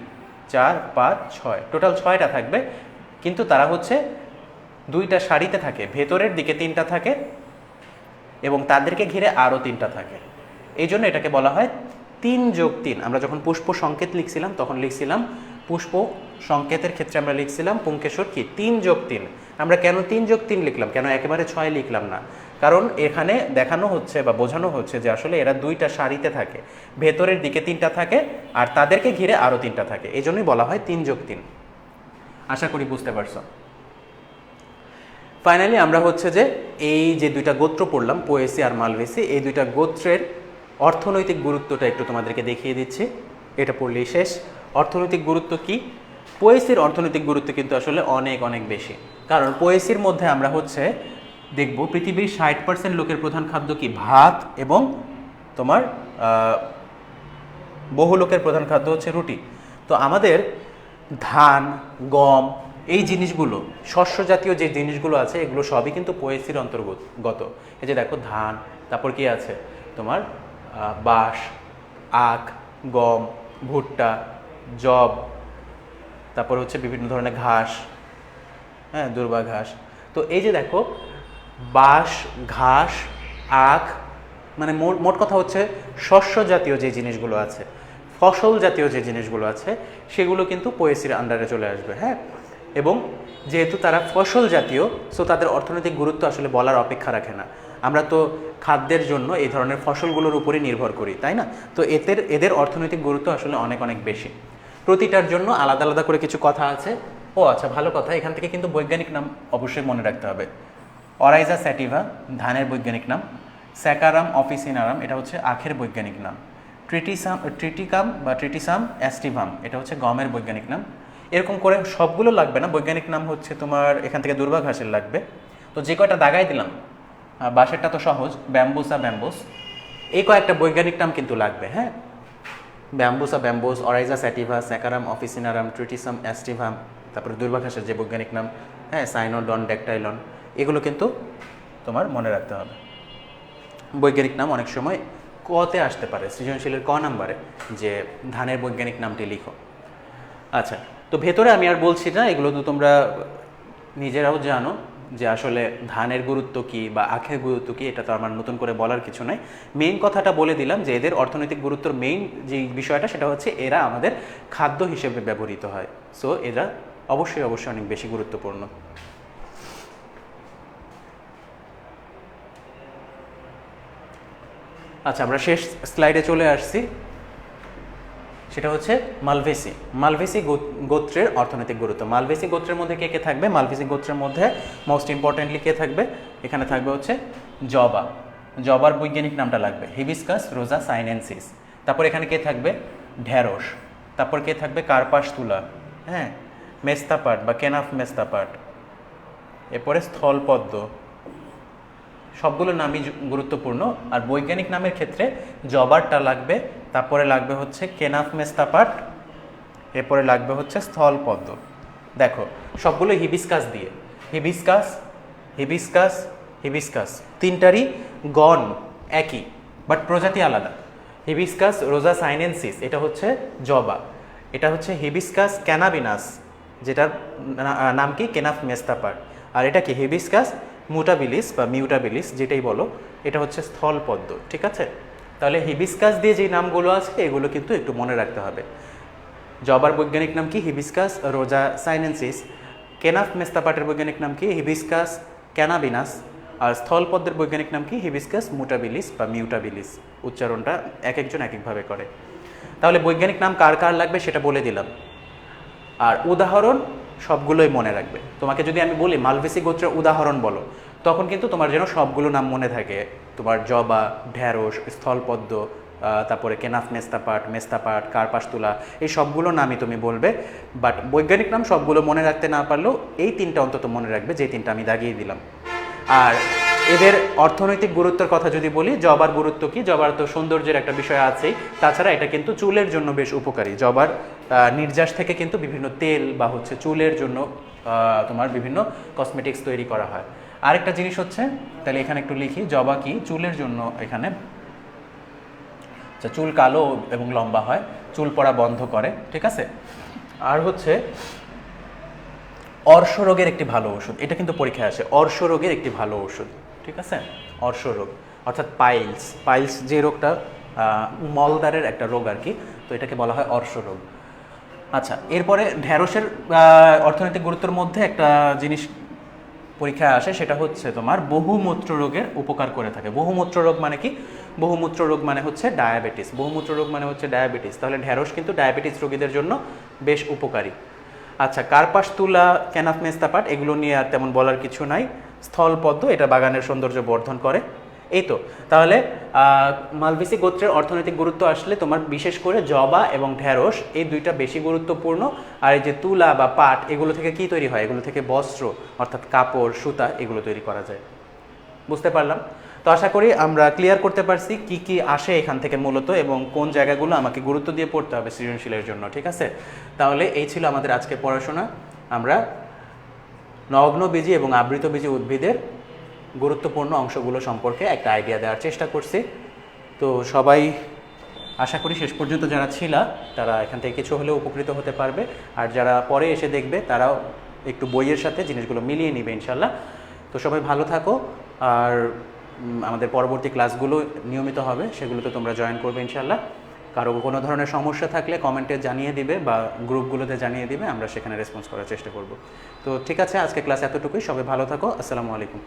4 5 6, টোটাল 6টা থাকবে। কিন্তু তারা হচ্ছে 2টা সারিতে থাকে, ভেতরের দিকে 3টা থাকে এবং তাদেরকে ঘিরে আরও 3টা থাকে। এই জন্য এটাকে বলা হয় 3+3। আমরা যখন পুষ্প সংকেত লিখছিলাম তখন লিখছিলাম, পুষ্প সংকেতের ক্ষেত্রে আমরা লিখছিলাম পুংকেশর কি 3+3। আমরা কেন 3+3 লিখলাম, কেন একেবারে 6 লিখলাম না? কারণ এখানে দেখানো হচ্ছে বা বোঝানো হচ্ছে যে আসলে এরা 2টা সারিতে থাকে, ভেতরের দিকে 3টা থাকে আর তাদেরকে ঘিরে আরও 3টা থাকে, এই জন্যই বলা হয় 3+3। আশা করি বুঝতে পারছো। ফাইনালি আমরা হচ্ছে যে এই যে 2টা গোত্র পড়লাম, পোয়েসি আর মালভেসি, এই 2টা গোত্রের অর্থনৈতিক গুরুত্বটা একটু তোমাদেরকে দেখিয়ে দিচ্ছি। এটা পড়লেই শেষ। অর্থনৈতিক গুরুত্ব কি? পোয়েসির অর্থনৈতিক গুরুত্ব কিন্তু আসলে অনেক অনেক বেশি। কারণ পোয়েসির মধ্যে আমরা হচ্ছে দেখব পৃথিবীর 60% লোকের প্রধান খাদ্য কি? ভাত, এবং তোমার বহু লোকের প্রধান খাদ্য হচ্ছে রুটি। তো আমাদের ধান, গম, এই জিনিসগুলো, শস্য জাতীয় যে জিনিসগুলো আছে, এগুলো সবই কিন্তু পোয়েসির অন্তর্গত। এই যে দেখো ধান, তারপর কি আছে তোমার বাঁশ, আখ, গম, ভুট্টা, জব, তারপর হচ্ছে বিভিন্ন ধরনের ঘাস, হ্যাঁ, দুর্বা ঘাস। তো এই যে দেখো বাঁশ, ঘাস, আখ, মানে মোট কথা হচ্ছে শস্য জাতীয় যে জিনিসগুলো আছে, ফসল জাতীয় যে জিনিসগুলো আছে, সেগুলো কিন্তু পোয়েসির আন্ডারে চলে আসবে। হ্যাঁ, এবং যেহেতু তারা ফসল জাতীয়, সো তাদের অর্থনৈতিক গুরুত্ব আসলে বলার অপেক্ষা রাখে না। আমরা তো খাদ্যের জন্য এই ধরনের ফসলগুলোর উপরই নির্ভর করি, তাই না? তো এদের অর্থনৈতিক গুরুত্ব আসলে অনেক অনেক বেশি। প্রতিটার জন্য আলাদা আলাদা করে কিছু কথা আছে। ও আচ্ছা, ভালো কথা, এখান থেকে কিন্তু বৈজ্ঞানিক নাম অবশ্যই মনে রাখতে হবে। অরাইজা স্যাটিভা ধানের বৈজ্ঞানিক নাম, স্যাকারাম অফিসিনারাম এটা হচ্ছে আখের বৈজ্ঞানিক নাম, ট্রিটিসাম অ্যাস্টিভাম এটা হচ্ছে গমের বৈজ্ঞানিক নাম। এরকম করে সবগুলো লাগবে না, বৈজ্ঞানিক নাম হচ্ছে তোমার এখান থেকে দুর্বা ঘাসের লাগবে। তো যে কয়টা দাগাই দিলাম, বাঁশেরটা তো সহজ, ব্যাম্বুসা ব্যাম্বোস, এই কয়েকটা বৈজ্ঞানিক নাম কিন্তু লাগবে। হ্যাঁ, ব্যাম্বুসা ব্যাম্বোস, অরাইজা স্যাটিভা, স্যাকারাম অফিসিনারাম, ট্রিটিসাম অ্যাস্টিভাম, তারপরে দুর্বা ঘাসের যে বৈজ্ঞানিক নাম, হ্যাঁ, সাইনোডন ড্যাকটাইলন, এগুলো কিন্তু তোমার মনে রাখতে হবে। বৈজ্ঞানিক নাম অনেক সময় কতে আসতে পারে, সৃজনশীলের ক নাম্বারে, যে ধানের বৈজ্ঞানিক নামটি লিখো। আচ্ছা, তো ভেতরে আমি আর বলছি না, এগুলো তো তোমরা নিজেরাও জানো যে আসলে ধানের গুরুত্ব কী বা আখের গুরুত্ব কী, এটা তো আমার নতুন করে বলার কিছু নাই। মেইন কথাটা বলে দিলাম যে এদের অর্থনৈতিক গুরুত্বর মেইন যে বিষয়টা, সেটা হচ্ছে এরা আমাদের খাদ্য হিসেবে ব্যবহৃত হয়। সো এরা অবশ্যই অবশ্যই অনেক বেশি গুরুত্বপূর্ণ। আচ্ছা, আমরা শেষ স্লাইডে চলে আসছি, সেটা হচ্ছে মালভেসি গোত্রের অর্থনৈতিক গুরুত্ব। মালভেসি গোত্রের মধ্যে কে কে থাকবে? মালভেসি গোত্রের মধ্যে মোস্ট ইম্পর্টেন্টলি কে থাকবে? এখানে থাকবে হচ্ছে জবা, জবার বৈজ্ঞানিক নামটা লাগবে হিবিস্কাস রোজা সাইনেনসিস। তারপর এখানে কে থাকবে? ঢ্যাঁড়স। তারপর কে থাকবে? কার্পাস তুলা, হ্যাঁ, মেস্তাপাট বা কেনাফ মেস্তাপাট, এরপরে স্থলপদ্ম। সবগুলো নামই গুরুত্বপূর্ণ। আর বৈজ্ঞানিক নামের ক্ষেত্রে জবারটা লাগবে, তারপরে লাগবে হচ্ছে কেনাফ মেস্তাপাট, এরপরে লাগবে হচ্ছে স্থলপদ্ম। দেখো সবগুলো হিবিস্কাস দিয়ে, হিবিস্কাস হিবিস্কাস হিবিস্কাস, তিনটারই গণ একই বাট প্রজাতি আলাদা। হিবিস্কাস রোজা সাইনেনসিস এটা হচ্ছে জবা, এটা হচ্ছে হিবিস্কাস ক্যানাবিনাস যেটার নাম কি? কেনাফ মেস্তাপাট। আর এটা কি? হিবিস্কাস মুটাবিলিস বা মিউটাবিলিস, যেটাই বলো, এটা হচ্ছে স্থলপদ্ম। ঠিক আছে, তাহলে হিবিস্কাস দিয়ে যে নামগুলো আছে এগুলো কিন্তু একটু মনে রাখতে হবে। জবার বৈজ্ঞানিক নাম কি? হিবিস্কাস রোজা সাইনেনসিস। কেনাফ মেস্তাপাটের বৈজ্ঞানিক নাম কি? হিবিস্কাস ক্যানাবিনাস। আর স্থলপদ্মের বৈজ্ঞানিক নাম কি? হিবিস্কাস মুটাবিলিস বা মিউটাবিলিস। উচ্চারণটা এক একজন এক একভাবে করে। তাহলে বৈজ্ঞানিক নাম কার কার লাগবে সেটা বলে দিলাম, আর উদাহরণ সবগুলোই মনে রাখবে। তোমাকে যদি আমি বলি মালভেসি গোত্রের উদাহরণ বলো, তখন কিন্তু তোমার যেন সবগুলো নাম মনে থাকে। তোমার জবা, ঢ্যাঁড়স, স্থলপদ্ম, তারপরে কেনাফ মেস্তাপাট, কার্পাস তুলা, এই সবগুলো নামই তুমি বলবে। বাট বৈজ্ঞানিক নাম সবগুলো মনে রাখতে না পারলেও এই তিনটা অন্তত মনে রাখবে, যে তিনটা আমি দাগিয়ে দিলাম। আর এদের অর্থনৈতিক গুরুত্বের কথা যদি বলি, জবার গুরুত্ব কি? জবার তো সৌন্দর্যের একটা বিষয় আছেই, তাছাড়া এটা কিন্তু চুলের জন্য বেশ উপকারী। জবার নির্যাস থেকে কিন্তু বিভিন্ন তেল বা হচ্ছে চুলের জন্য তোমার বিভিন্ন কসমেটিক্স তৈরি করা হয়। আরেকটা জিনিস হচ্ছে, তাহলে এখানে একটু লিখি, জবা কি? চুলের জন্য এখানে চুল কালো এবং লম্বা হয়, চুল পড়া বন্ধ করে। ঠিক আছে, আর হচ্ছে অর্শরোগের একটি ভালো ওষুধ, এটা কিন্তু পরীক্ষায় আসে, অর্শরোগের একটি ভালো ওষুধ। ঠিক আছে, অর্শরোগ অর্থাৎ পাইলস যে রোগটা মলদ্বারের একটা রোগ আর কি, তো এটাকে বলা হয় অর্শরোগ। আচ্ছা, এরপরে ঢ্যাঁড়সের অর্থনৈতিক গুরুত্বের মধ্যে একটা জিনিস পরীক্ষায় আসে সেটা হচ্ছে তোমার বহুমূত্র রোগের উপকার করে থাকে। বহুমূত্র রোগ মানে কি? বহুমূত্র রোগ মানে হচ্ছে ডায়াবেটিস। বহুমূত্র রোগ মানে হচ্ছে ডায়াবেটিস। তাহলে ঢ্যাঁড়স কিন্তু ডায়াবেটিস রোগীদের জন্য বেশ উপকারী। আচ্ছা, কার্পাস তুলা, ক্যানাফ মেস্তা পাট এগুলো নিয়ে আর তেমন বলার কিছু নাই। স্থলপদ্ম এটা বাগানের সৌন্দর্য বর্ধন করে। এই তো। তাহলে মালভেসি গোত্রের অর্থনৈতিক গুরুত্ব আসলে তোমার বিশেষ করে জবা এবং ঢ্যাঁড়স এই দুইটা বেশি গুরুত্বপূর্ণ। আর এই যে তুলা বা পাট এগুলো থেকে কি তৈরি হয়? এগুলো থেকে বস্ত্র অর্থাৎ কাপড়, সুতা এগুলো তৈরি করা যায়। বুঝতে পারলাম? তো আশা করি আমরা ক্লিয়ার করতে পারছি কি কি আসে এখান থেকে মূলত এবং কোন জায়গাগুলো আমাকে গুরুত্ব দিয়ে পড়তে হবে সৃজনশীলের জন্য। ঠিক আছে? তাহলে এই ছিল আমাদের আজকের পড়াশোনা। আমরা নগ্নবীজি এবং আবৃতবীজি উদ্ভিদের গুরুত্বপূর্ণ অংশগুলো সম্পর্কে একটা আইডিয়া দেওয়ার চেষ্টা করছি। তো সবাই আশা করি শেষ পর্যন্ত যারা ছিল তারা এখান থেকে কিছু হলেও উপকৃত হতে পারবে, আর যারা পরে এসে দেখবে তারাও একটু বইয়ের সাথে জিনিসগুলো মিলিয়ে নিবে ইনশাল্লাহ। তো সবাই ভালো থাকো, আর আমাদের পরবর্তী ক্লাসগুলো নিয়মিত হবে, সেগুলোতে তোমরা জয়েন করবে ইনশাল্লাহ। কারো কোনো ধরনের সমস্যা থাকলে কমেন্টে জানিয়ে দিবে বা গ্রুপগুলোতে জানিয়ে দিবে, আমরা সেখানে রেসপন্স করার চেষ্টা করব। তো ঠিক আছে, আজকে ক্লাস এতটুকুই। সবাই ভালো থাকো। আসসালামু আলাইকুম।